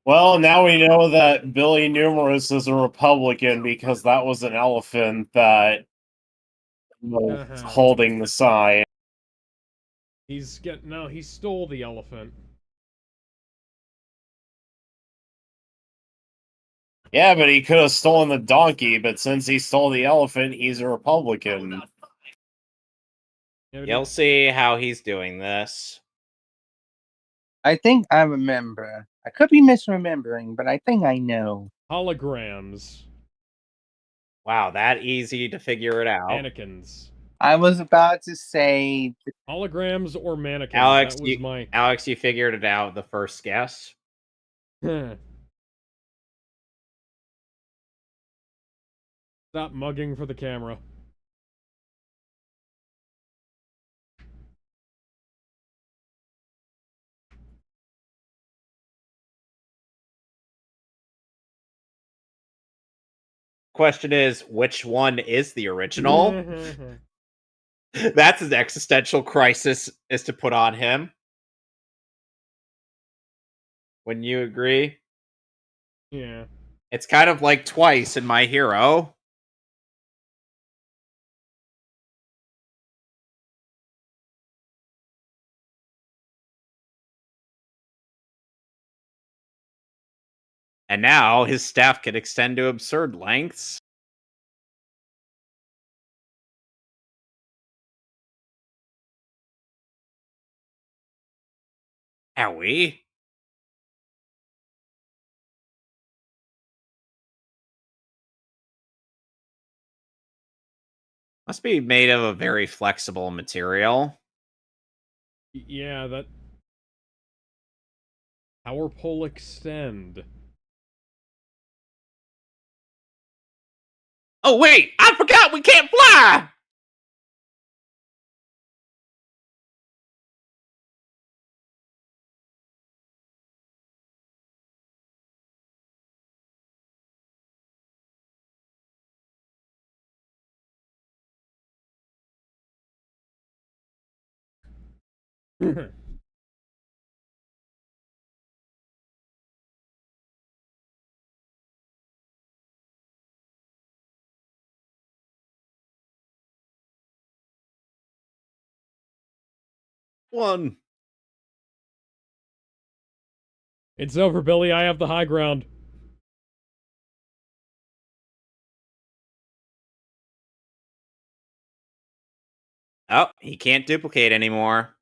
Well, now we know that Billy Numerous is a Republican because that was an elephant that was holding the sign. He stole the elephant. Yeah, but he could have stolen the donkey, but since he stole the elephant, he's a Republican. Yeah, You'll see how he's doing this. I think I remember. I could be misremembering, but I think I know. Holograms. Wow, that easy to figure it out. Mannequins. I was about to say Holograms or mannequins. Alex, that was my... Alex, you figured it out the first guess. Stop mugging for the camera. Question is, which one is the original? That's an existential crisis is to put on him. Wouldn't you agree? Yeah. It's kind of like Twice in My Hero. And now his staff can extend to absurd lengths. Owie. Must be made of a very flexible material. Yeah, that power pole extend. Oh wait, I forgot we can't fly. One. It's over, Billy. I have the high ground. Oh, he can't duplicate anymore.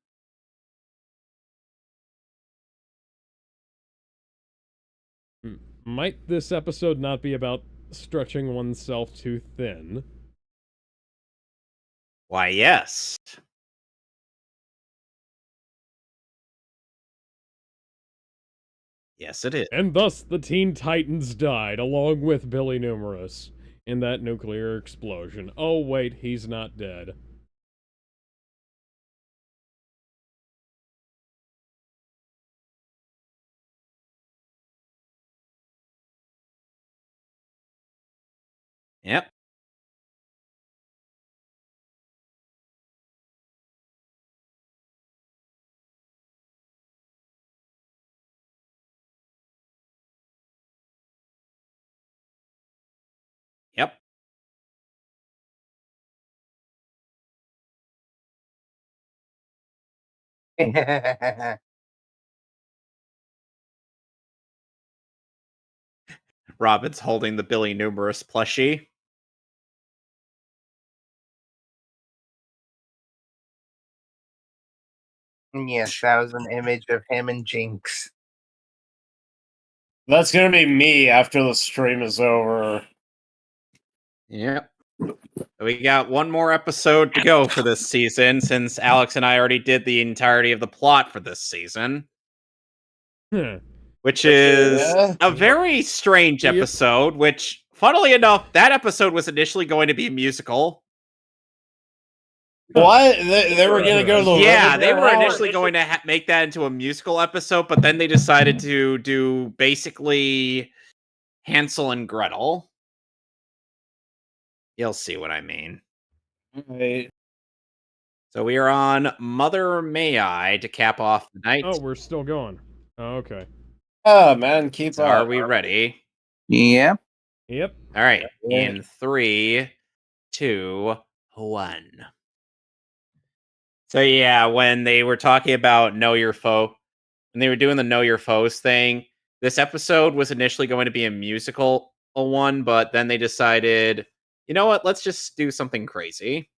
Might this episode not be about stretching oneself too thin? Why, yes. Yes, it is. And thus the Teen Titans died, along with Billy Numerous, in that nuclear explosion. Oh wait, he's not dead. Yep. Yep. Robin's holding the Billy Numerous plushie. Yes, that was an image of him and Jinx. That's gonna be me after the stream is over. Yep. We got one more episode to go for this season, since Alex and I already did the entirety of the plot for this season. Which is a very strange Yep. episode, which, funnily enough, that episode was initially going to be a musical. What? They were gonna go to the Yeah, Riverdale they were route? initially going to make that into a musical episode, but then they decided to do basically Hansel and Gretel. You'll see what I mean. Right. So we are on Mother May I to cap off the night. Oh, we're still going. Oh, okay. Oh man, keep So up. are we ready? Yeah. Yep. All right. In 3, 2, 1. So yeah, when they were talking about Know Your Foe, when they were doing the Know Your Foes thing, this episode was initially going to be a musical one, but then they decided, you know what, let's just do something crazy.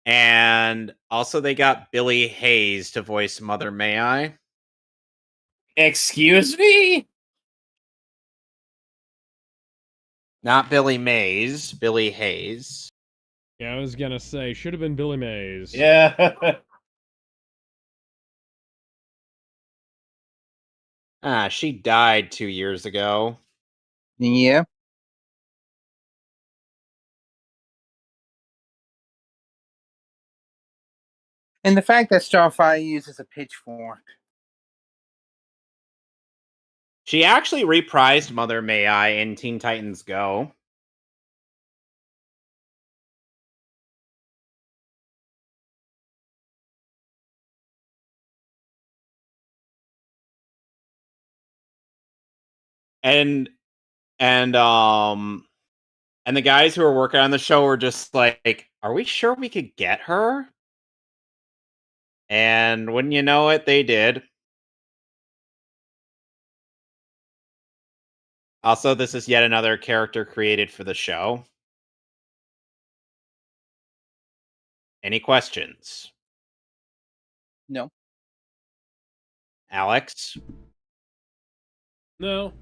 And also they got Billy Hayes to voice Mother May I. Excuse me? Not Billy Mays, Billy Hayes. Yeah, I was gonna say, should have been Billy Mays. Yeah. She died 2 years ago. Yeah. And the fact that Starfire uses a pitchfork. She actually reprised Mother May I in Teen Titans Go. And and the guys who were working on the show were just like, are we sure we could get her? And wouldn't you know it, they did. Also, this is yet another character created for the show. Any questions? No. Alex? No,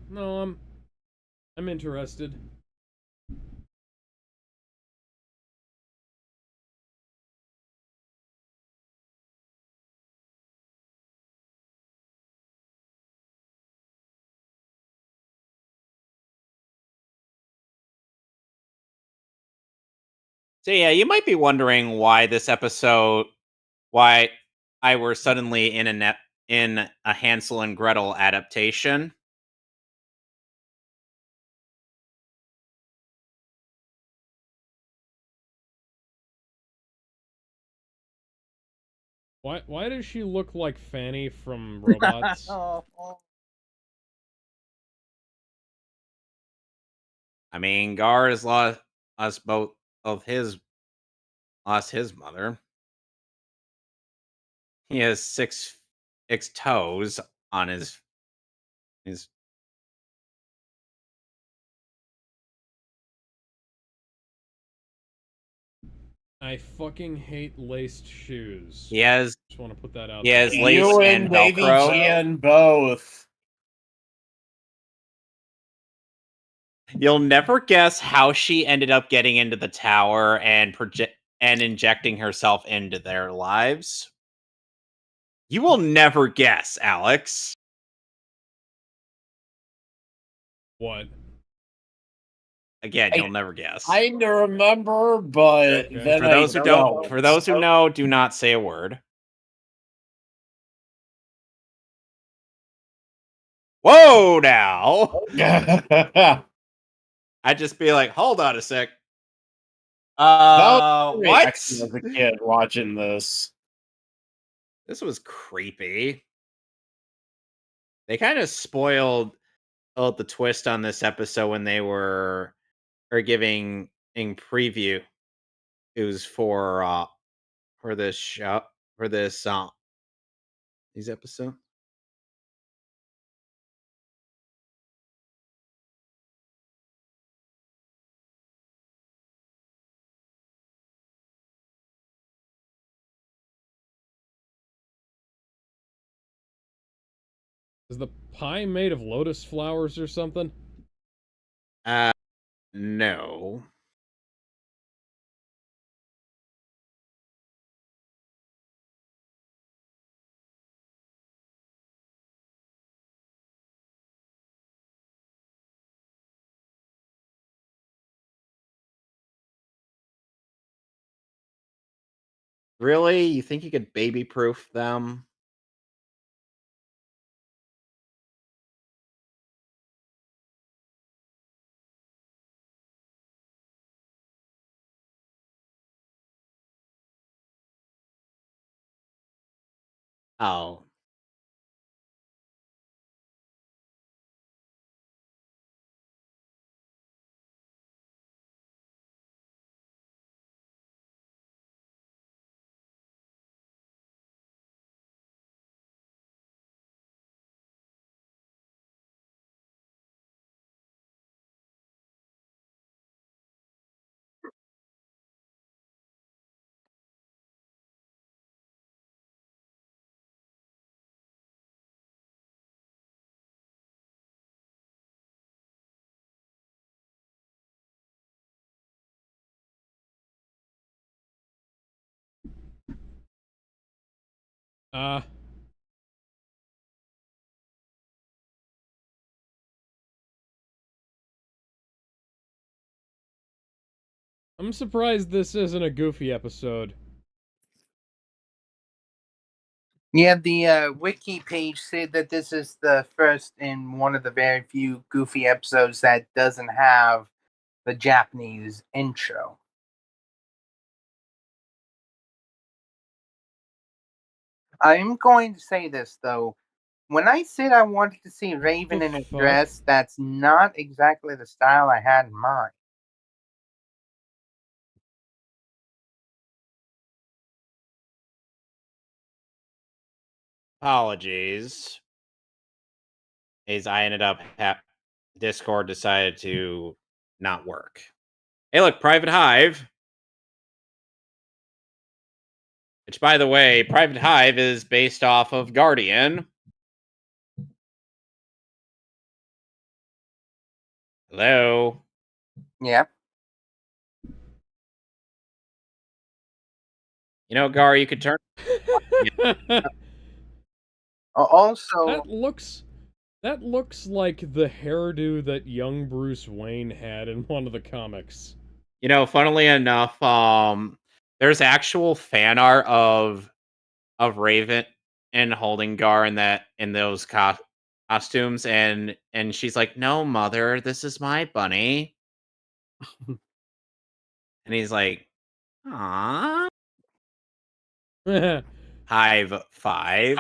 I'm interested. So yeah, you might be wondering why I were suddenly in a Hansel and Gretel adaptation. Why does she look like Fanny from Robots? Oh, I mean, Gar has lost us both of his lost his mother. He has six toes on his. I fucking hate laced shoes. He has Just want to put that out he there. has lace You and and Baby Velcro. Gian both. You'll never guess how she ended up getting into the tower and injecting herself into their lives. You will never guess, Alex. What? Again, you'll never guess. Kind of remember, but Okay. then For those I who don't. for those who know, do not say a word. Whoa, now! I'd just be like, hold on a sec. What? Reaction as a kid watching this. This was creepy. They kind of spoiled the twist on this episode when they were giving in preview. It was for this show for this these episodes. Is the pie made of lotus flowers or something? No. Really? You think you could baby proof them? Oh. Uh, I'm surprised this isn't a Goofy episode. yeah, the wiki page said that this is the first and one of the very few Goofy episodes that doesn't have the Japanese intro. I'm going to say this though. When I said I wanted to see Raven in a fuck? dress, that's not exactly the style I had in mind. Apologies. As I ended up Discord decided to not work. Hey, look, Private Hive. Which, by the way, Private Hive is based off of Guardian. Hello. Yeah. You know, Gar, you could turn. Also, that looks like the hairdo that young Bruce Wayne had in one of the comics. You know, funnily enough, there's actual fan art of Raven and holding Gar in those costumes, and she's like, "No, mother, this is my bunny," and he's like, "Aww." Hive 5.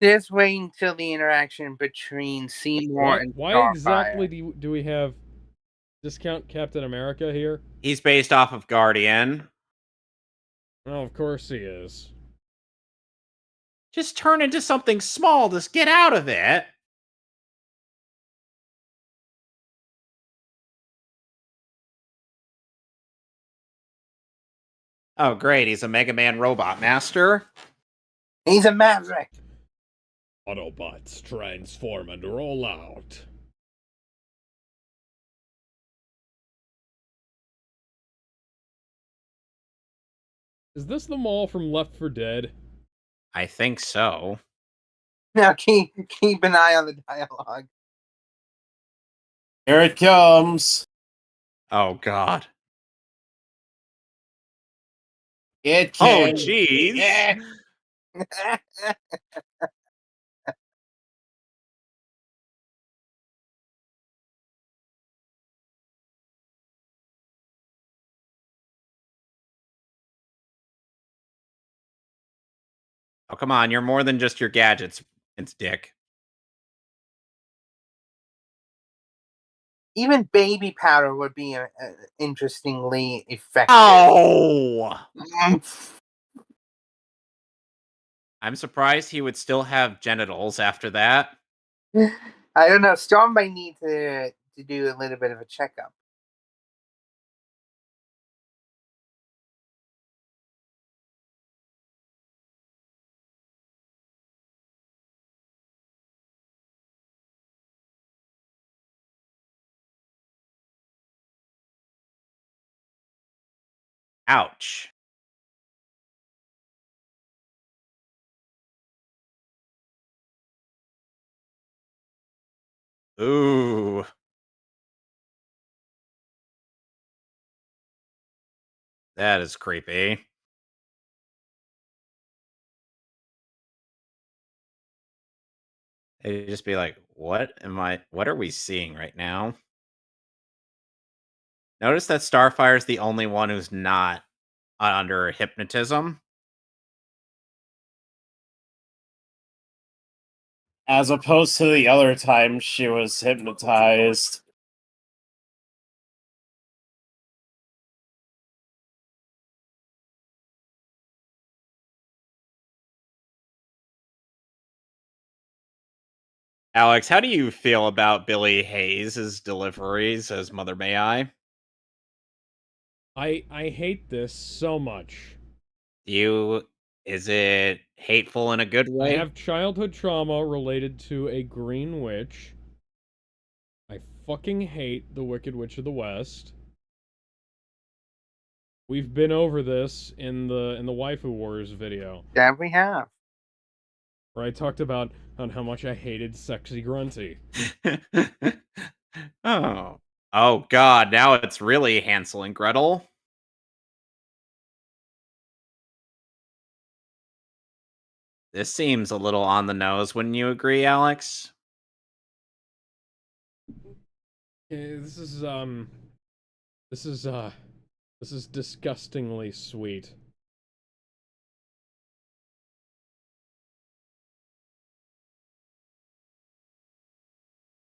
just waiting till the interaction between Seymour and why Starfire. exactly do we have Discount Captain America here? He's based off of Guardian. Oh, of course he is. Just turn into something small. Just get out of it. Oh, great. He's a Mega Man robot master. He's a maverick. Autobots transform and roll out. Is this the mall from Left 4 Dead? I think so. Now keep an eye on the dialogue. Here it comes. Oh, God. It Oh, can. jeez. Yeah. Oh, come on. You're more than just your gadgets. It's Dick. Even baby powder would be interestingly effective. Oh! I'm surprised he would still have genitals after that. I don't know. Storm might need to do a little bit of a checkup. Ouch. Ooh. That is creepy. It'd just be like, what are we seeing right now? Notice that Starfire's the only one who's not under hypnotism. As opposed to the other time she was hypnotized. Alex, how do you feel about Billy Hayes' deliveries as Mother May I? I hate this so much. Is it hateful in a good I way? have childhood trauma related to a green witch. I fucking hate the Wicked Witch of the West. We've been over this in the Waifu Wars video, That we have. where I talked about on how much I hated Sexy Grunty. Oh. Oh god, now it's really Hansel and Gretel. This seems a little on the nose, wouldn't you agree, Alex? This is disgustingly sweet.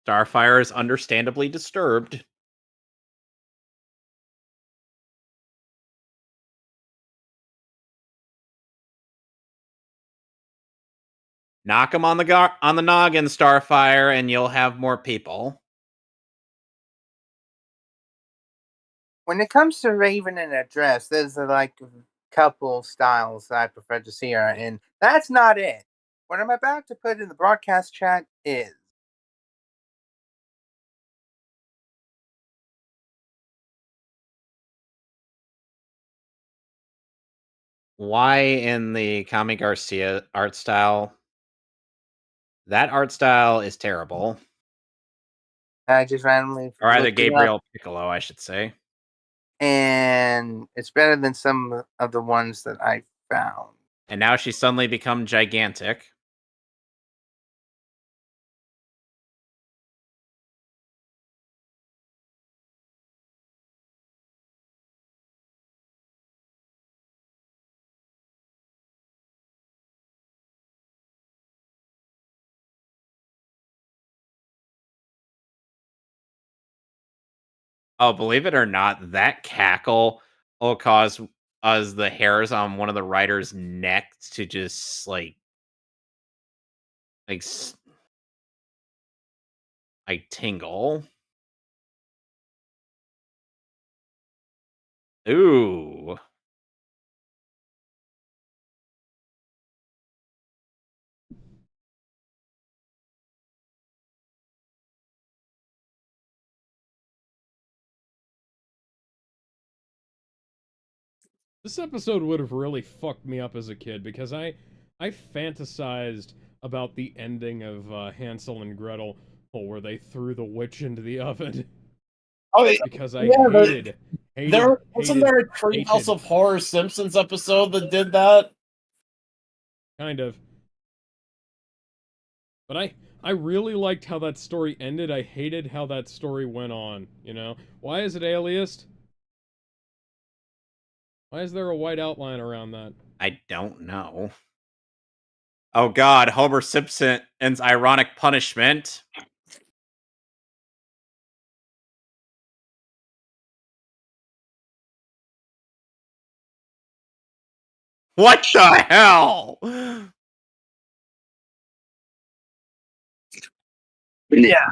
Starfire is understandably disturbed. Knock him on the noggin, Starfire, and you'll have more people. When it comes to Raven in a dress, there's like a couple styles that I prefer to see her in. That's not it. What I'm about to put in the broadcast chat is why in the Kami Garcia art style? That art style is terrible. I just randomly Or either looked it up, Gabriel Piccolo, I should say. and it's better than some of the ones that I found. And now she's suddenly become gigantic. Oh, believe it or not, that cackle will cause us the hairs on one of the writer's neck to just like s- like tingle. Ooh. This episode would have really fucked me up as a kid because I fantasized about the ending of Hansel and Gretel, where they threw the witch into the oven. Oh, yeah, Because I yeah, hated wasn't there a Treehouse of Horror Simpsons episode that did that? Kind of. But I really liked how that story ended. I hated how that story went on, you know? Why is it aliased? Why is there a white outline around that? I don't know. Oh god, Homer Simpson's ironic punishment. What the hell? Yeah.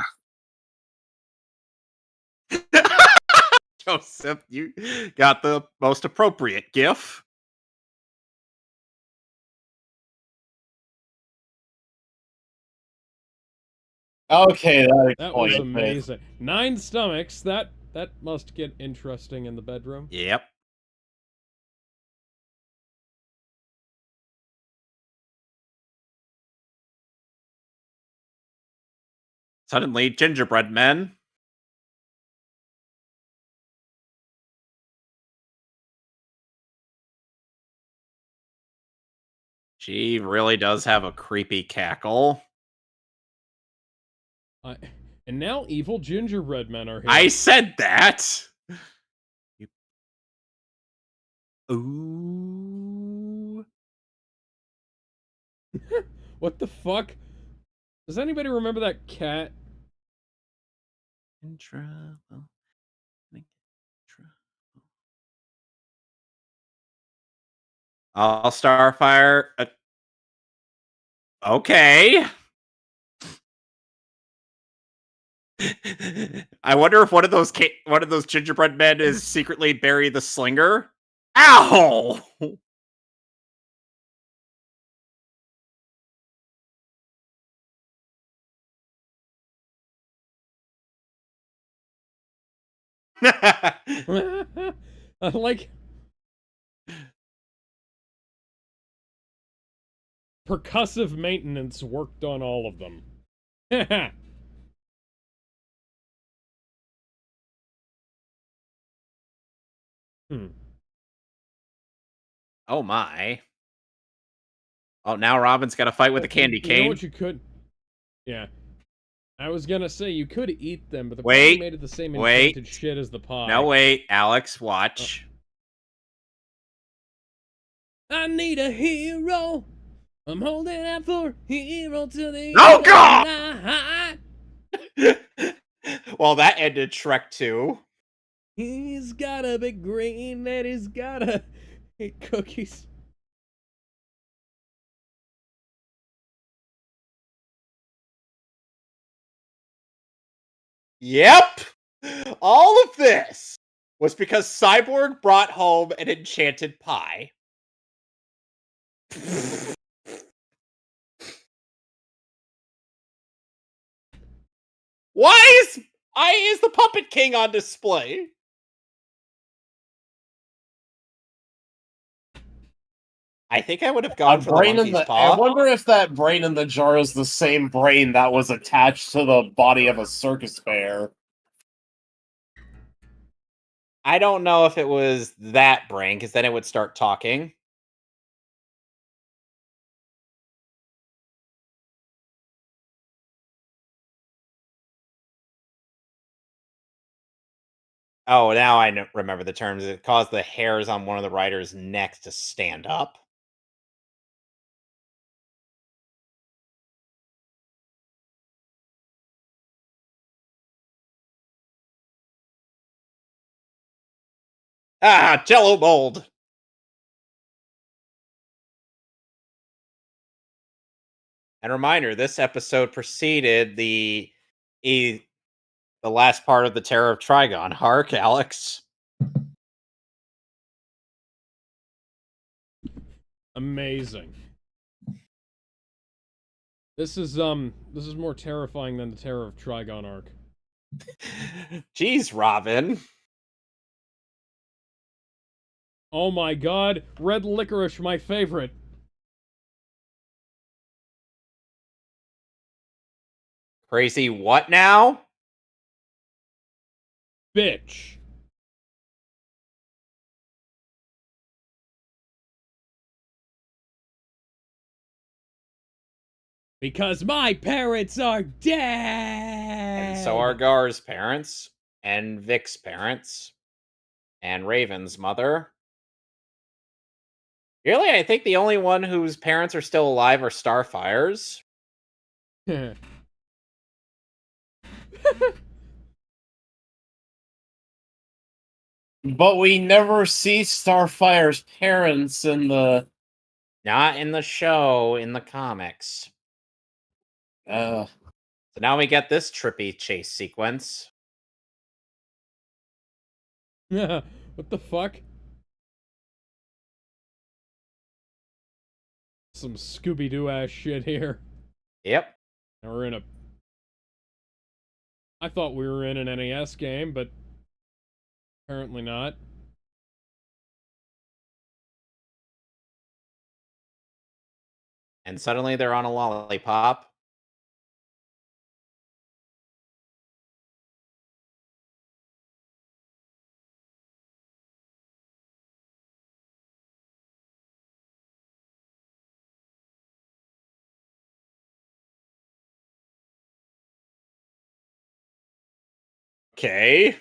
Joseph, you got the most appropriate gif. Okay, that That was explains it. amazing. 9 stomachs. That must get interesting in the bedroom. Yep. Suddenly, gingerbread men. She really does have a creepy cackle. And now evil gingerbread men are here. I said that. Ooh. What the fuck? Does anybody remember that cat? In trouble. All Starfire. Okay. I wonder if one of those gingerbread men is secretly Barry the Slinger. Ow! Like percussive maintenance worked on all of them. Oh my. Oh, now Robin's got to fight with a candy cane. You know what you could? Yeah. I was gonna say, you could eat them, but the probably made it the same enchanted shit as the pie. No, wait. Alex, watch. I need a hero. I'm holding out for hero to the Oh, God! Well, that ended Shrek 2. He's got a big green and he's gotta eat cookies. Yep! All of this was because Cyborg brought home an enchanted pie. Why is the Puppet King on display? I think I would have gone for the monkey's I paw. wonder if that brain in the jar is the same brain that was attached to the body of a circus bear. I don't know if it was that brain, because then it would start talking. Oh, now I remember the terms. It caused the hairs on one of the riders' necks to stand up. Ah, Jello mold. And reminder: this episode preceded the last part of the Terror of Trigon. Hark, Alex. Amazing. This is more terrifying than the Terror of Trigon arc. Jeez, Robin. Oh my god, red licorice, my favorite. Crazy what now? Bitch. Because my parents are dead! And so are Gar's parents, and Vic's parents, and Raven's mother. Really, I think the only one whose parents are still alive are Starfire's. But we never see Starfire's parents in the... Not in the show, in the comics. So now we get this trippy chase sequence. What the fuck? Some Scooby-Doo ass shit here. Yep. Now we're in a... I thought we were in an NES game, but apparently not. And suddenly they're on a lollipop. Okay.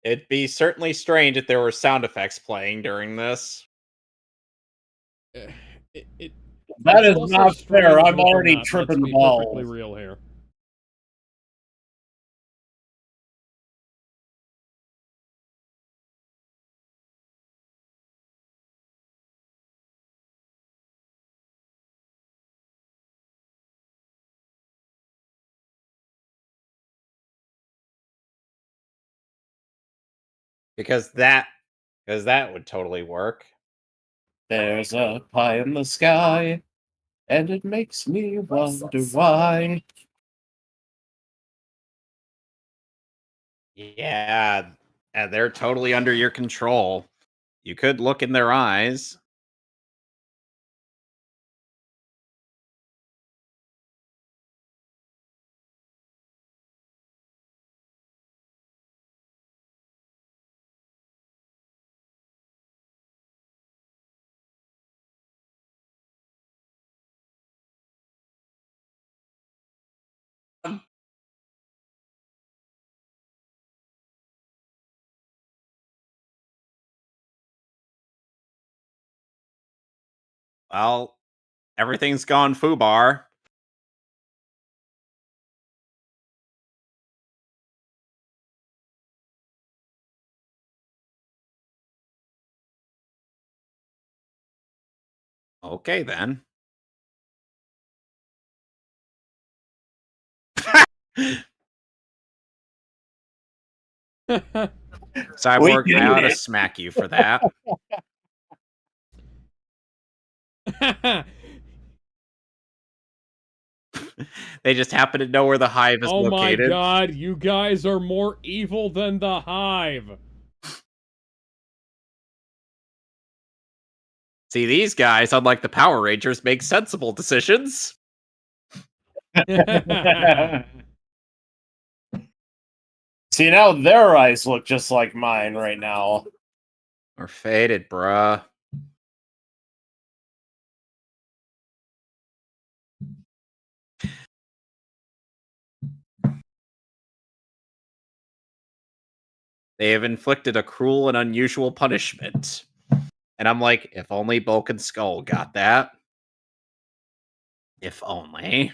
It'd be certainly strange if there were sound effects playing during this. That it's is also not strange fair. that I'm they're already not. tripping Let's be balls. perfectly real here. Because that would totally work. There's a pie in the sky, and it makes me wonder why. Yeah, and they're totally under your control. You could look in their eyes. Well, everything's gone foobar. Okay, then. Cyborg, I ought to smack you for that. They just happen to know where the hive is located. Oh my god, you guys are more evil than the hive. See, these guys, unlike the Power Rangers, make sensible decisions. See, now their eyes look just like mine right now. Or faded, bruh. They have inflicted a cruel and unusual punishment. And I'm like, if only Bulk and Skull got that. If only.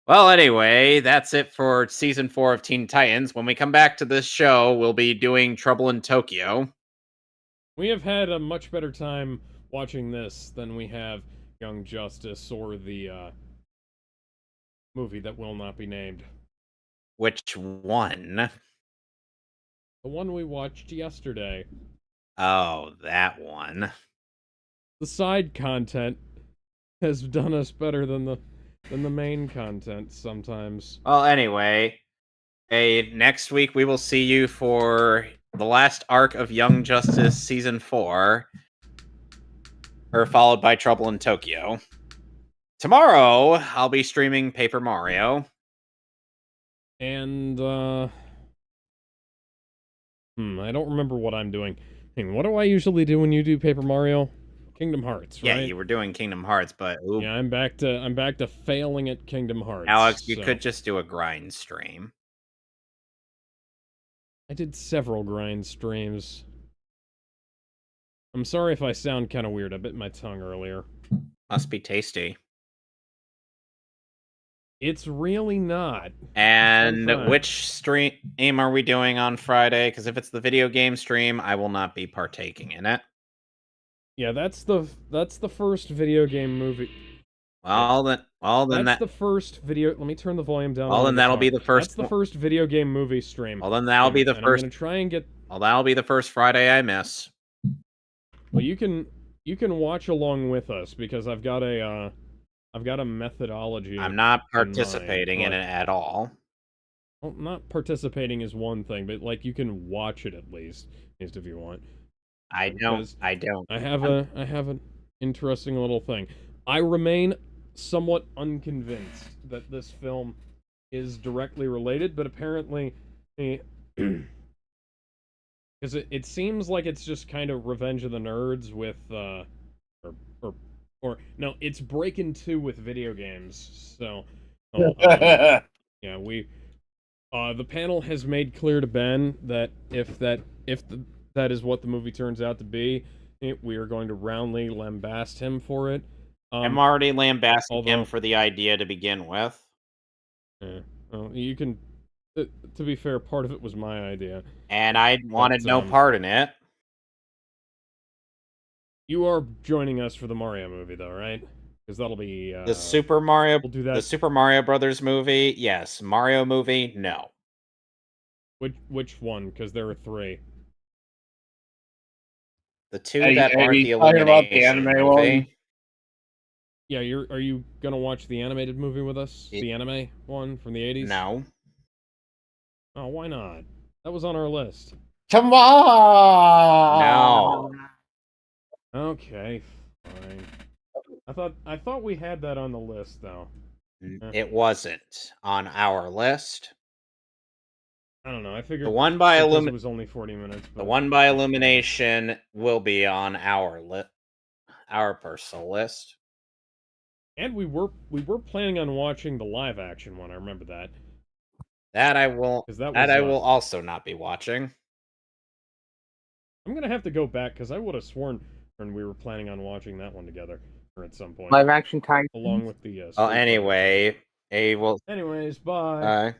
Well, anyway, that's it for season 4 of Teen Titans. When we come back to this show, we'll be doing Trouble in Tokyo. We have had a much better time watching this than we have Young Justice or the movie that will not be named. Which one? The one we watched yesterday. Oh, that one. The side content has done us better than the main content sometimes. Well, anyway, next week we will see you for the last arc of Young Justice Season 4, followed by Trouble in Tokyo. Tomorrow, I'll be streaming Paper Mario. And, I don't remember what I'm doing. What do I usually do when you do Paper Mario? Kingdom Hearts, right? Yeah, you were doing Kingdom Hearts, but ooh. Yeah, I'm back to failing at Kingdom Hearts. Alex, you could just do a grind stream. I did several grind streams. I'm sorry if I sound kind of weird. I bit my tongue earlier. Must be tasty. It's really not. And which stream are we doing on Friday? Because if it's the video game stream, I will not be partaking in it. Yeah, that's the first video game movie. That's the first video. Let me turn the volume down. Well, then that'll be the first. That's the first video game movie stream. Well, then that'll be the first. I'm gonna try and get. Well, that'll be the first Friday I miss. Well, you can watch along with us because I've got a methodology. I'm not participating in it at all. Well, not participating is one thing, but like you can watch it at least if you want. I don't. I have an interesting little thing. I remain somewhat unconvinced that this film is directly related, but apparently, because it seems like it's just kind of Revenge of the Nerds with or no, it's Breaking 2 with video games. So, yeah, the panel has made clear to Ben that if that is what the movie turns out to be, we are going to roundly lambast him for it. I'm already lambasting him for the idea to begin with. Yeah, well, you can. To be fair, part of it was my idea, and I wanted no part in it. You are joining us for the Mario movie, though, right? Because that'll be the Super Mario. We'll do that. The Super Mario Brothers movie, yes. Mario movie, no. Which one? Because there are 3. The 2 that aren't the Illumination movie. One? Yeah, are you gonna watch the animated movie with us? The anime one from the 80s? No. Oh, why not? That was on our list. Come on! No. Okay, fine. I thought we had that on the list though. It wasn't on our list. I don't know. I figured the one by Illumination was only 40 minutes. But... The one by Illumination will be on our personal list. And we were planning on watching the live action one. I remember that. That I will. I will also not be watching. I'm gonna have to go back because I would have sworn when we were planning on watching that one together or at some point. Live action time along with the. Well, anyway, Anyways, bye. Bye.